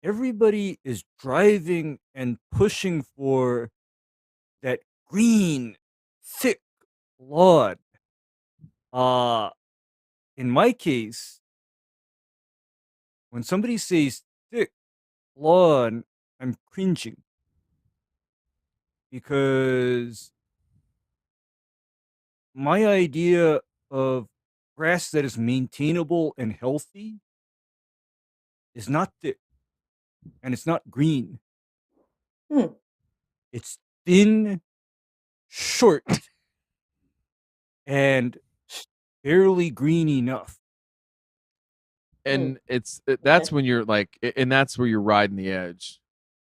Everybody is driving and pushing for that green, thick lawn. In my case, when somebody says thick lawn, I'm cringing, because my idea of grass that is maintainable and healthy is not thick, and it's not green. Hmm. It's thin, short, and barely green enough. And that's when you're like, and that's where you're riding the edge,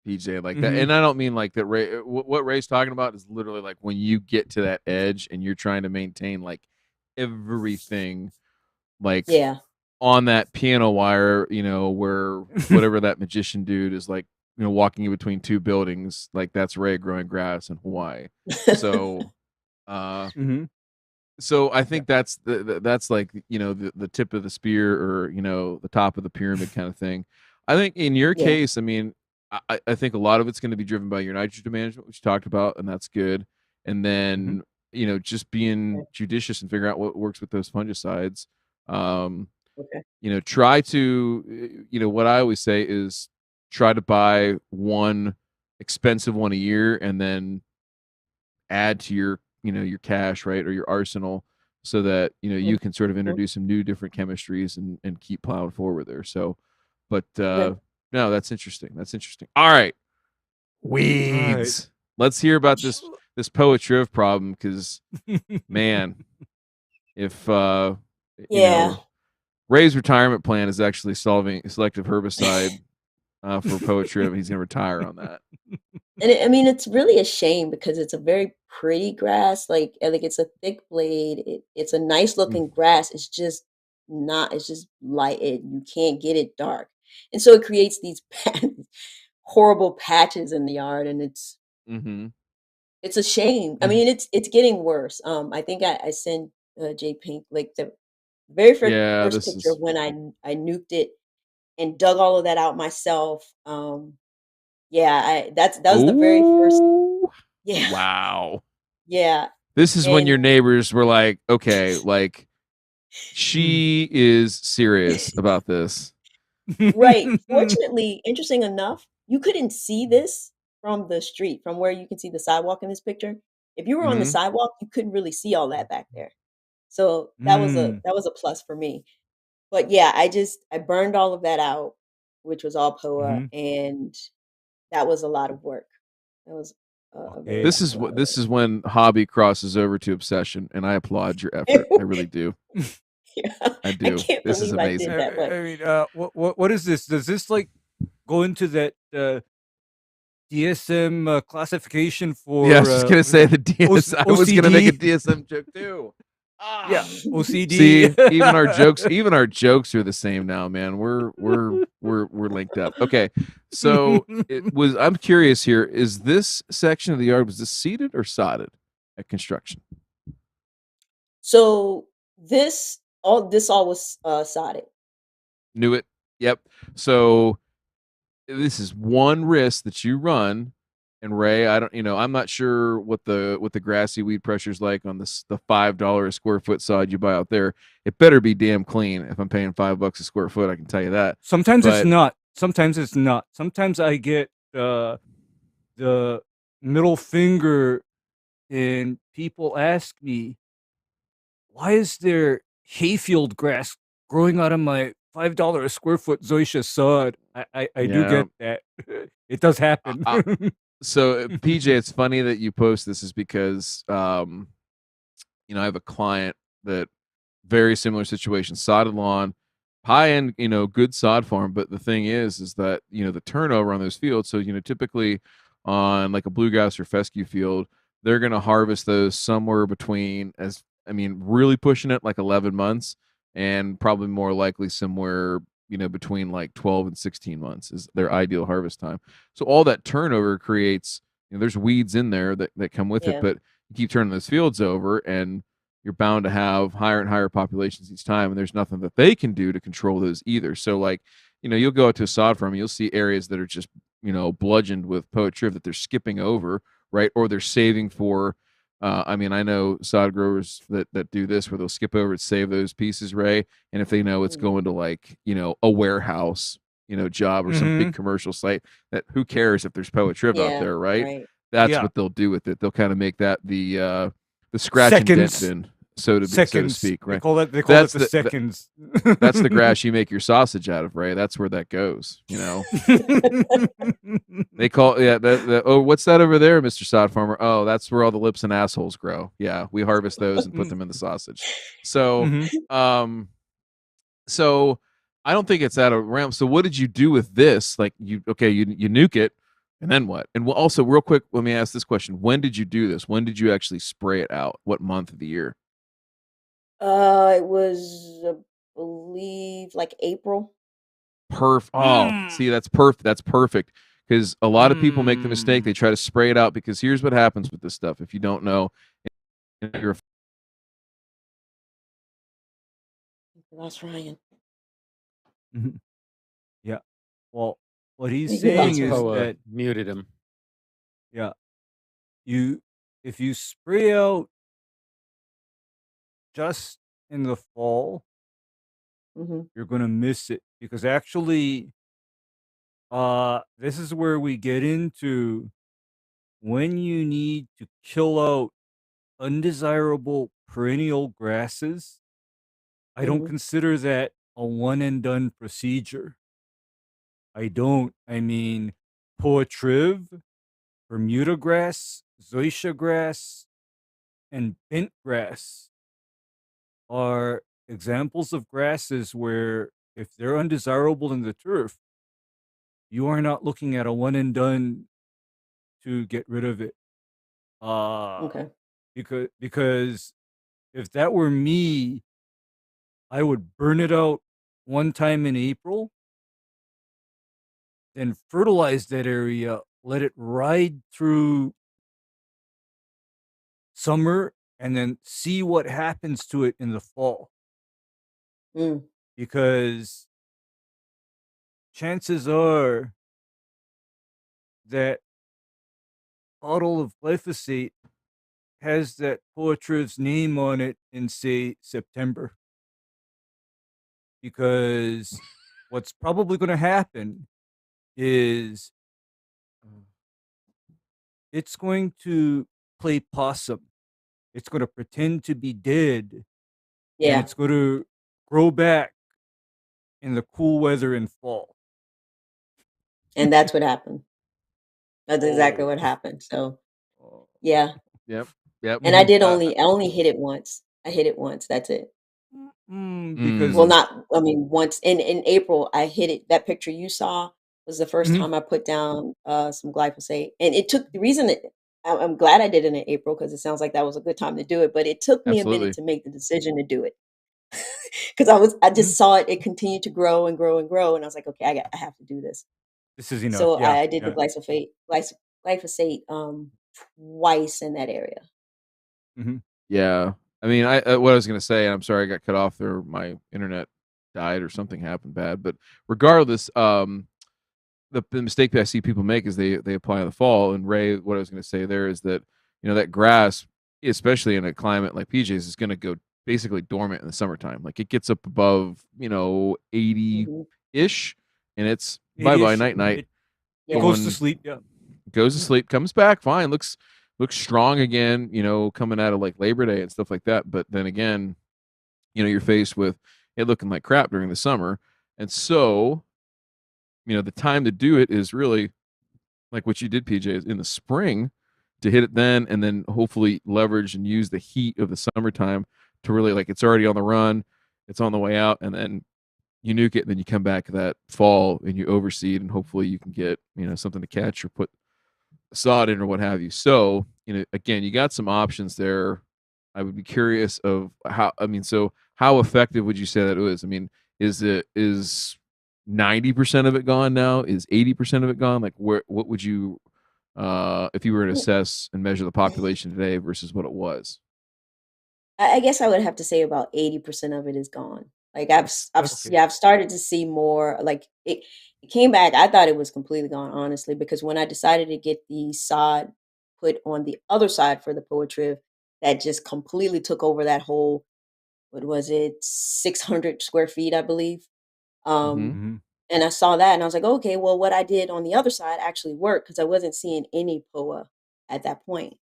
PJ, like that. And I don't mean like that. Ray, what Ray's talking about is literally like when you get to that edge and you're trying to maintain like everything, like Yeah. on that piano wire, where whatever that magician dude is like, walking in between two buildings, like that's Ray growing grass in Hawaii. So, so I think that's that's like the tip of the spear, or the top of the pyramid kind of thing. I think in your Yeah. case, I mean, I think a lot of it's going to be driven by your nitrogen management, which you talked about, and that's good. And then just being judicious and figuring out what works with those fungicides. Okay. Try to what I always say is try to buy one expensive one a year, and then add to your your cash, right, or your arsenal, so that you can sort of introduce some new different chemistries and keep plowing forward there. So, but no, that's interesting. All right, weeds. Let's hear about this Poa Triv problem, because man, if Ray's retirement plan is actually solving selective herbicide for Poa Triv, he's gonna retire on that. And I mean, it's really a shame because it's a very pretty grass. Like it's a thick blade. It's a nice looking grass. It's just not. It's just light. You can't get it dark, and so it creates these horrible patches in the yard, and it's a shame. I mean, it's getting worse. I think I sent JPink like the very first This picture is of when I nuked it and dug all of that out myself. Yeah, that was the very first. Yeah, wow. yeah, This is when your and neighbors were like, okay, like she is serious about this. right. Fortunately, interesting enough, you couldn't see this from the street, from where you can see the sidewalk in this picture. If you were on the sidewalk, you couldn't really see all that back there. So that was a plus for me. But yeah, I burned all of that out, which was all POA, and that was a lot of work. That was very Okay. This is when hobby crosses over to obsession, and I applaud your effort. I really do. Yeah, I I do. can't This is believe I amazing. did that. But I mean, what is this? Does this like go into that DSM classification for? Yeah, I was just gonna what is say it? the DS. I was gonna make a OCD? DSM joke too. Yeah, Ah. OCD. See, even our jokes are the same now, man. We're linked up. Okay, so I'm curious here. Is this section of the yard, was this seeded or sodded at construction? so this all was sodded. Knew it. Yep. So this is one risk that you run. And Ray, I don't, I'm not sure what the grassy weed pressure is like on the $5 a square foot sod you buy out there. It better be damn clean. If I'm paying $5 a square foot, I can tell you that. Sometimes it's But not. Sometimes it's not. Sometimes I get the middle finger, and people ask me, "Why is there hayfield grass growing out of my $5 a square foot zoysia sod?" I do Yeah. get that. It does happen. So PJ, it's funny that you post this, is because I have a client that very similar situation, sodded lawn, high end, good sod farm. But the thing is that the turnover on those fields. So typically on like a bluegrass or fescue field, they're going to harvest those somewhere between, really pushing it like 11 months, and probably more likely somewhere between like 12 and 16 months is their ideal harvest time. So all that turnover creates, there's weeds in there that come with it, Yeah. but you keep turning those fields over, and you're bound to have higher and higher populations each time, and there's nothing that they can do to control those either. So like, you'll go out to a sod farm, and you'll see areas that are just, bludgeoned with Poa Triv that they're skipping over, right? Or they're saving for, I know sod growers that do this, where they'll skip over and save those pieces, Ray. And if they know it's going to like, a warehouse, job or some big commercial site, that who cares if there's Poa Triv out Yeah, there, right? right. That's Yeah. what they'll do with it. They'll kind of make that the scratch and dent bin, so to speak, They right? call it the That's seconds. That's the grass you make your sausage out of, Ray. That's where that goes. They call what's that over there, Mr. Sod Farmer? Oh, that's where all the lips and assholes grow. Yeah, we harvest those and put them in the sausage. So, Mhm. so I don't think it's out of realm. So what did you do with this? Like you nuke it, and then what? And also, real quick, let me ask this question: when did you do this? When did you actually spray it out? What month of the year? It was, I believe, like April. Oh, see, that's perfect. That's perfect. Because a lot of people make the mistake. They try to spray it out, because here's what happens with this stuff. If you don't know, you're Lost Ryan. Mhm. Yeah. Well, what he's You saying lost is Ryan. Poa that muted him. if you spray out just in the fall, hmm you're gonna miss it, because actually, this is where we get into when you need to kill out undesirable perennial grasses. I don't hmm consider that a one and done procedure. I don't. I mean, Poa Triv, Bermuda grass, zoysia grass, and bent grass are examples of grasses where, if they're undesirable in the turf, you are not looking at a one and done to get rid of it. Okay. Because if that were me, I would burn it out one time in April, then fertilize that area, let it ride through summer, and then see what happens to it in the fall. Mm. Because chances are that bottle of glyphosate has that Poa Triv's name on it in, say, September. Because what's probably going to happen is it's going to play possum. It's going to pretend to be dead, and Yeah, it's going to grow back in the cool weather in fall. and that's what happened. That's exactly Oh. what happened. So Yeah. Yep. And I Mhm. did I only hit it once. I hit it once. That's it. Because Well, not, I mean, once in April, I hit it. That picture you saw was the first Mhm. time I put down some glyphosate. And it took the reason that I'm glad I did it in April because it sounds like that was a good time to do it. But it took me a minute Absolutely. to make the decision to do it because I Mhm. just saw it continued to grow and grow and grow. And I was like, okay, I have to do this. This is enough. So Yeah. I did the Yeah. glyphosate twice in that area. Mhm. Yeah. I mean, what I was gonna say, and I'm sorry I got cut off there. My internet died or something happened bad. But regardless, the mistake that I see people make is they apply in the fall. And Ray, what I was gonna say there is that that grass, especially in a climate like PJ's, is gonna go basically dormant in the summertime. Like it gets up above 80 Hmm. ish, and it's It bye bye is. night night. It Yeah. goes to Going sleep. Yeah. goes to sleep, comes back fine, looks strong again, coming out of like Labor Day and stuff like that. But then again, you're faced with it looking like crap during the summer. And so, the time to do it is really like what you did, PJ, is in the spring to hit it then, and then hopefully leverage and use the heat of the summertime to really, like, it's already on the run, it's on the way out, and then you nuke it, and then you come back that fall and you overseed, and hopefully you can get something to catch or put sod in or what have you. So, again, you got some options there. I would be curious of so how effective would you say that it is? I mean, is 90% of it gone now? Is 80% of it gone? Like what would you if you were to assess and measure the population today versus what it was? I guess I would have to say about 80% of it is gone. Like Okay. I've started to see more like it came back. I thought it was completely gone, honestly, because when I decided to get the sod put on the other side for the Poa Triv, that just completely took over that whole, what was it, 600 square feet, I believe. Mm-hmm. Um, Mhm. and I saw that and I was like, okay, well, what I did on the other side actually worked because I wasn't seeing any Poa at that point.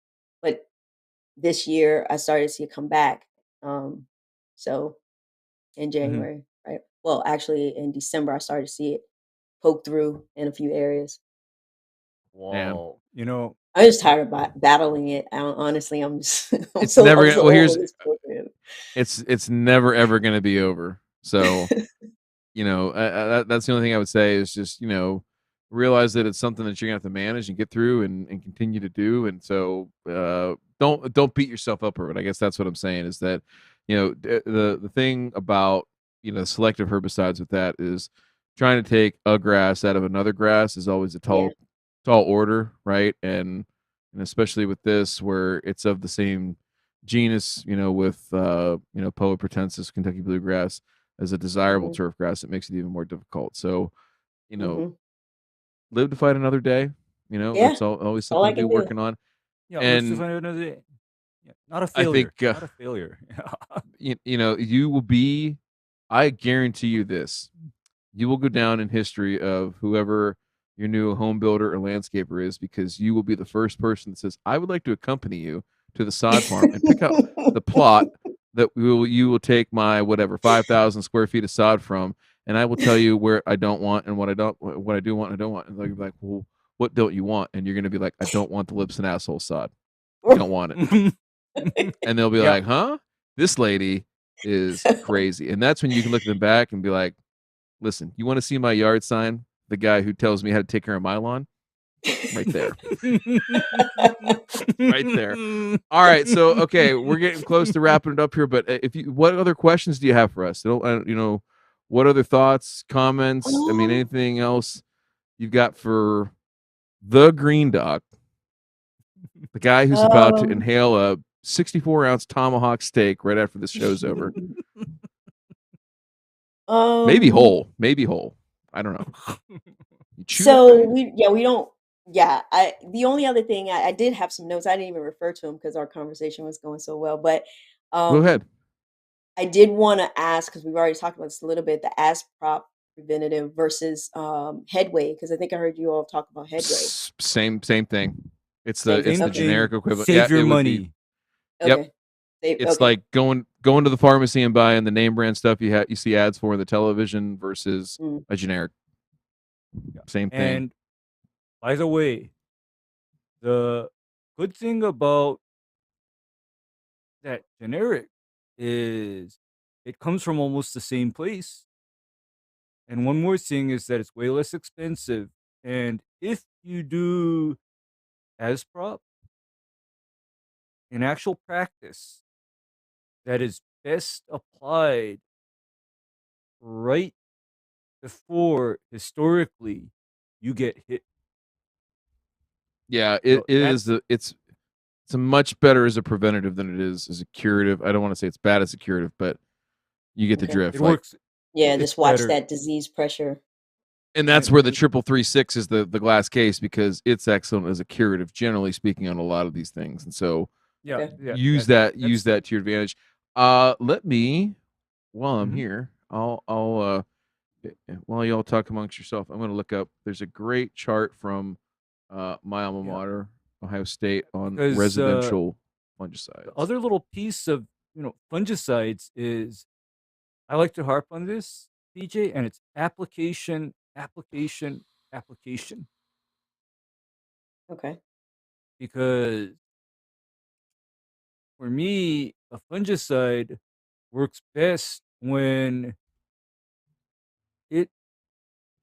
But this year I started to see it come back. Um, so in Mhm. January, right? Well, actually in December, I started to see it poke through in a few areas. Man, Wow. I'm just tired of battling it. Honestly, I'm just it's never I'm gonna. so Well, over here's this program. it's never ever gonna be over. So that's the only thing I would say is just realize that it's something that you're gonna have to manage and get through and continue to do. And so don't beat yourself up over it. I guess that's what I'm saying is that the thing about selective herbicides with that is trying to take a grass out of another grass is always a Yeah. tall order, right? And especially with this where it's of the same genus, with Poa pratensis, Kentucky bluegrass, as a desirable Hmm. turf grass, it makes it even more difficult. So, you know, Hmm. live to fight another day. Yeah. That's always All something I to be can do. working on. Yeah. Let's just And find another day. Yeah. Not a I failure. think, Not a failure. you will be, I guarantee you this, you will go down in history of whoever your new home builder or landscaper is, because you will be the first person that says, I would like to accompany you to the sod farm and pick out the plot that you will take my whatever 5,000 square feet of sod from, and I will tell you where I don't want and what I do want and I don't want. And they'll be like, well, what don't you want? And you're gonna be like, I don't want the lips and asshole sod. I don't want it. And they'll be Yeah. like, huh? This lady is crazy. And that's when you can look at them back and be like, listen, you want to see my yard sign? The guy who tells me how to take care of my lawn? Right there. Right there. All right. So, okay, we're getting close to wrapping it up here. But what other questions do you have for us? What other thoughts, comments? I mean, Um, anything else you've got for the green duck, the guy who's about to um, inhale a 64-ounce tomahawk steak right after this show's over? Maybe um, whole. Maybe whole. I don't know. You chew that so thing? we don't, yeah, the only other thing I did have some notes. I didn't even refer to them because our conversation was going so well, but Go um ahead. I did want to ask, because we've already talked about this a little bit, the ASPROP preventative versus headway, because I think I heard you all talk about headway. Same thing. It's Same the thing. Same the Okay. generic thing. equivalent. Yeah, Save your it would be. money. Yep. Okay. It's Okay. like going to the pharmacy and buying the name brand stuff you see ads for in the television versus Mm. a generic. Yeah. Same thing. And by the way, the good thing about that generic is it comes from almost the same place. And one more thing is that it's way less expensive. And if you do as prop in actual practice, that is best applied right before historically you get hit. Yeah, So it that's is. It's a much better as a preventative than it is as a curative. I don't want to say it's bad as a curative, but you get the Okay. drift. it Like, works. Yeah, It's just watch better. that disease pressure. and that's where the And 336 is the glass case, because it's excellent as a curative, generally speaking, on a lot of these things. And so yeah, Okay. yeah, use that's that to your advantage. Let me, while I'm here, I'll while y'all talk amongst yourself, I'm going to look up. There's a great chart from my alma yeah. mater, Ohio State, on Because residential the fungicides. other little piece of fungicides is I like to harp on this, PJ, and it's application, application, application. Okay. Because for me, a fungicide works best when it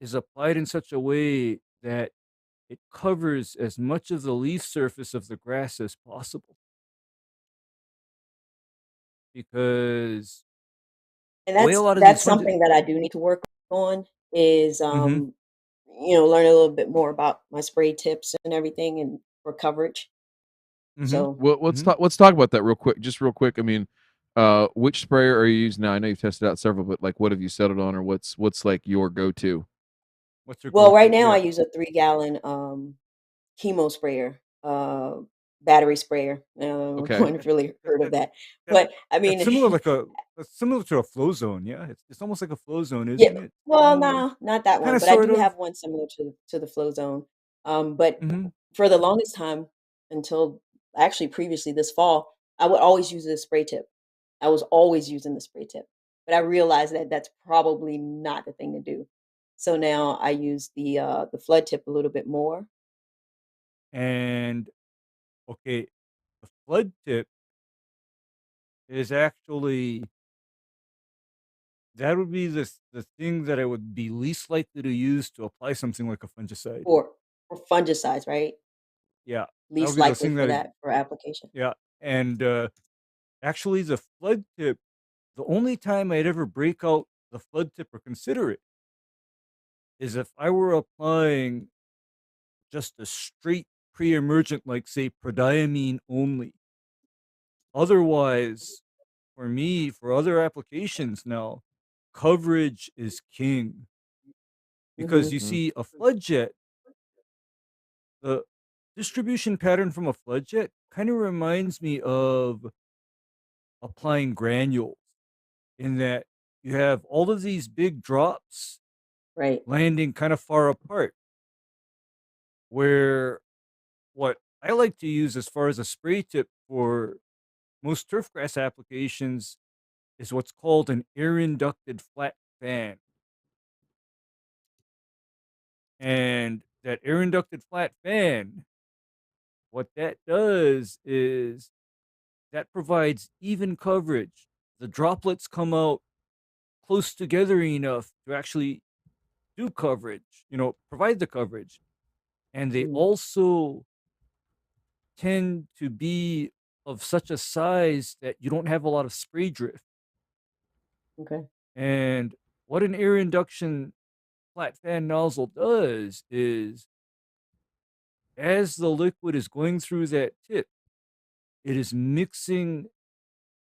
is applied in such a way that it covers as much of the leaf surface of the grass as possible. Because And the way a lot of these that's fungi something that I do need to work on is Mhm, learn a little bit more about my spray tips and everything and for coverage. mhm, So Well, mhm. let's talk about that real quick. Just real quick. I mean, which sprayer are you using now? I know you've tested out several, but like, what have you settled on, or what's like your go-to? What's your well, right go-to? now I Yeah. use a 3-gallon chemo sprayer, battery sprayer. No Okay. one have really That heard of that that. that But I that's mean similar that's similar to a flow zone, yeah? It's almost like a flow zone, Yeah, isn't it? well, Similar? no, not that one, Kinda, but I sort do of? have one similar to the flow zone. But Mhm. for the longest time, until actually previously this fall, I would always use the spray tip. I was always using the spray tip, but I realized that that's probably not the thing to do. So now I use the flood tip a little bit more. And, okay, the flood tip is actually that would be the thing that I would be least likely to use to apply something like a fungicide. For fungicides, right? Yeah, that would Least be the likely thing for that I that for application. yeah, and, actually, the flood tip the only time I'd ever break out the flood tip or consider it is if I were applying just a straight pre-emergent, like, say, prodiamine only. Otherwise, for me, for other applications now, coverage is king. Because Mhm. you Mhm. see, a flood jet, the distribution pattern from a flood jet kind of reminds me of applying granules in that you have all of these big drops Right. landing kind of far apart. Where what I like to use as far as a spray tip for most turfgrass applications is what's called an air inducted flat fan. And that air inducted flat fan, what that does is that provides even coverage. The droplets come out close together enough to actually do coverage, provide the coverage. And they Mhm. also tend to be of such a size that you don't have a lot of spray drift. Okay. And what an air induction flat fan nozzle does is as the liquid is going through that tip, it is mixing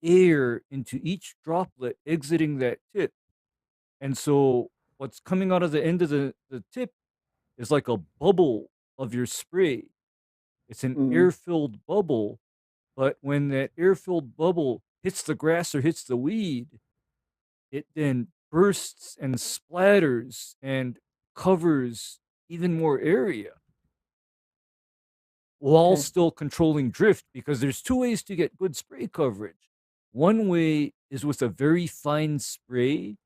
air into each droplet exiting that tip. And so what's coming out of the end of the tip is like a bubble of your spray. It's an Mhm. air filled bubble. But when that air filled bubble hits the grass or hits the weed, it then bursts and splatters and covers even more area while Okay. still controlling drift, because there's two ways to get good spray coverage. One way is with a very fine spray,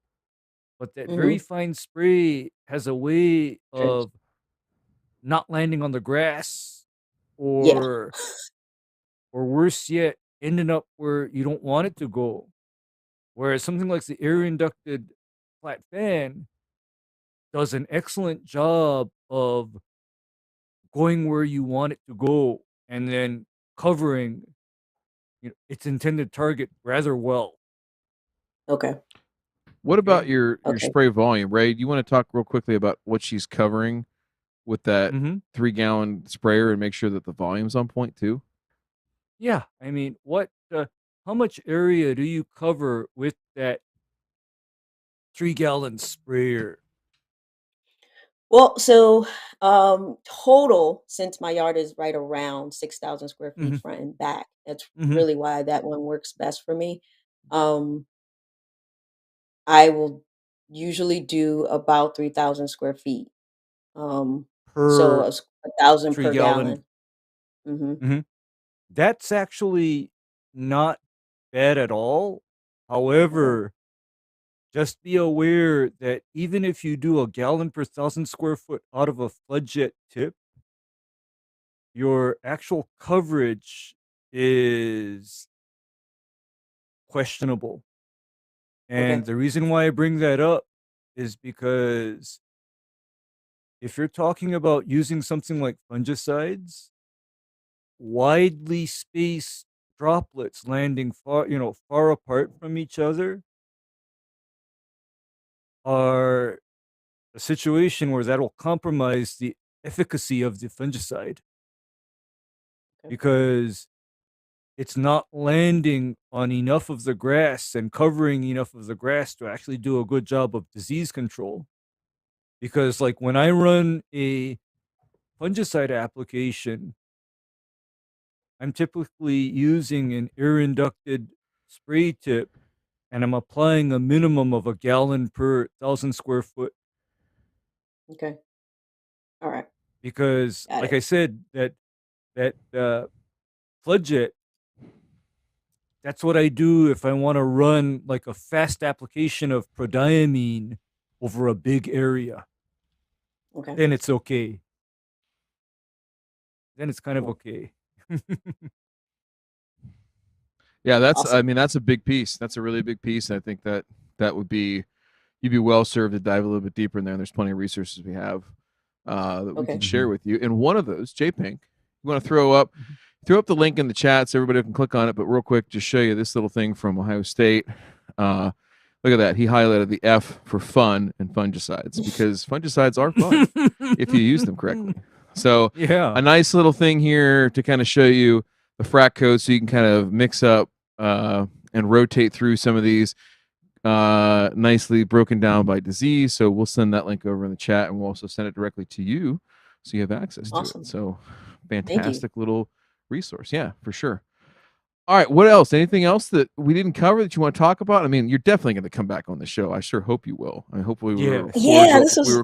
but that very Mhm. fine spray has a way Trans of not landing on the grass or worse yet, ending up where you don't want it to go. Whereas something like the air inducted flat fan does an excellent job of going where you want it to go and then covering its intended target rather well. Okay. What about Okay. your Okay. spray volume, Ray? Do you want to talk real quickly about what she's covering with that Mm-hmm. 3-gallon sprayer and make sure that the volume's on point too? Yeah, I mean, how much area do you cover with that 3-gallon sprayer? Well, so total, since my yard is right around 6,000 square feet Mhm. front and back, that's Mhm. really why that one works best for me. Um, I will usually do about 3,000 square feet. So Per 1,000 per 3-gallon. gallon. Mhm. That's actually not bad at all. Okay. However, just be aware that even if you do a gallon per 1,000 square foot out of a flood jet tip, your actual coverage is questionable. And Okay. the reason why I bring that up is because if you're talking about using something like fungicides, widely spaced droplets landing far apart from each other are a situation where that'll compromise the efficacy of the fungicide Okay. because it's not landing on enough of the grass and covering enough of the grass to actually do a good job of disease control. Because like when I run a fungicide application, I'm typically using an air inducted spray tip and I'm applying a minimum of a gallon per 1,000 square foot Okay. All right. because, Got like it. I said, that flood jet, that's what I do if I want to run like a fast application of prodiamine over a big area. Okay. Then it's okay. Then it's kind of Cool. okay. Yeah, that's Awesome. I mean that's a big piece. That's a really big piece. I think that would be you'd be well served to dive a little bit deeper in there. And there's plenty of resources we have that we Okay. can share with you. And one of those, JPink, you want to throw up the link in the chat so everybody can click on it. But real quick, just show you this little thing from Ohio State. Look at that. He highlighted the F for fun and fungicides because fungicides are fun if you use them correctly. So Yeah. a nice little thing here to kind of show you the frac code so you can kind of mix up and rotate through some of these nicely broken down by disease. So we'll send that link over in the chat and we'll also send it directly to you so you have access to Awesome. it. So Thank you. fantastic little resource. Yeah, for sure. All right. What else? Anything else that we didn't cover that you want to talk about? I mean, you're definitely going to come back on the show. I sure hope you will. I mean, hopefully we were Yes. Yeah, cordial.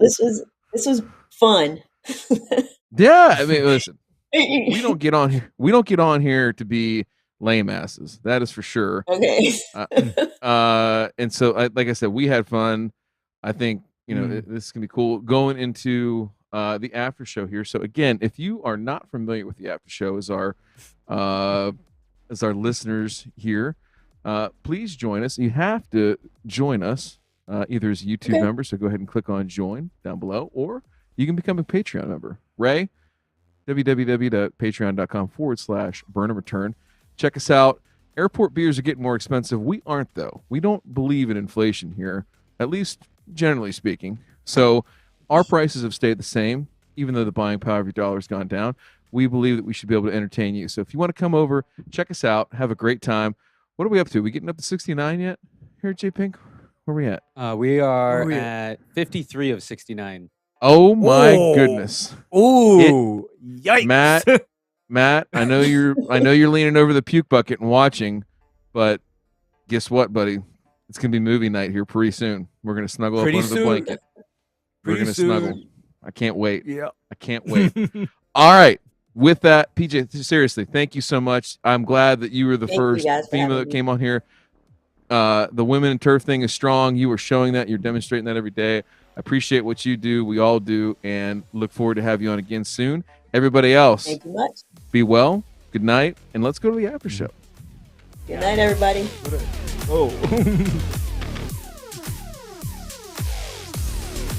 this was fun. Yeah. I mean, listen, we don't get on here. We don't get on here to be lame asses. That is for sure. Okay. And so, like I said, we had fun. I think this is gonna be cool going into the after show here. So again, if you are not familiar with the after show, as our listeners here, please join us. You have to join us either as a YouTube Okay. member. So go ahead and click on join down below, or you can become a Patreon member. Ray, www.patreon.com/burn and return. Check us out. Airport beers are getting more expensive. We aren't, though. We don't believe in inflation here, at least generally speaking. So our prices have stayed the same, even though the buying power of your dollar has gone down. We believe that we should be able to entertain you. So if you want to come over, check us out, have a great time. What are we up to? Are we getting up to 69 yet here at JPink? Where are we at? We are Where are we at 53 of 69. Oh my goodness. Oh, yikes. Matt, I know you're leaning over the puke bucket and watching, but guess what, buddy? It's gonna be movie night here pretty soon. We're gonna snuggle Pretty up under the soon. blanket. We're Pretty gonna soon. snuggle. I can't wait. Yeah. I can't wait. All right. With that, PJ, seriously, thank you so much. I'm glad that you were the Thank you first guys for female having that me. came on here. The women in turf thing is strong. You are showing that. You're demonstrating that every day. I appreciate what you do. We all do, and look forward to have you on again soon. Everybody else, Thank you much. be well. Good night, and let's go to the after show. Good night, everybody. Oh.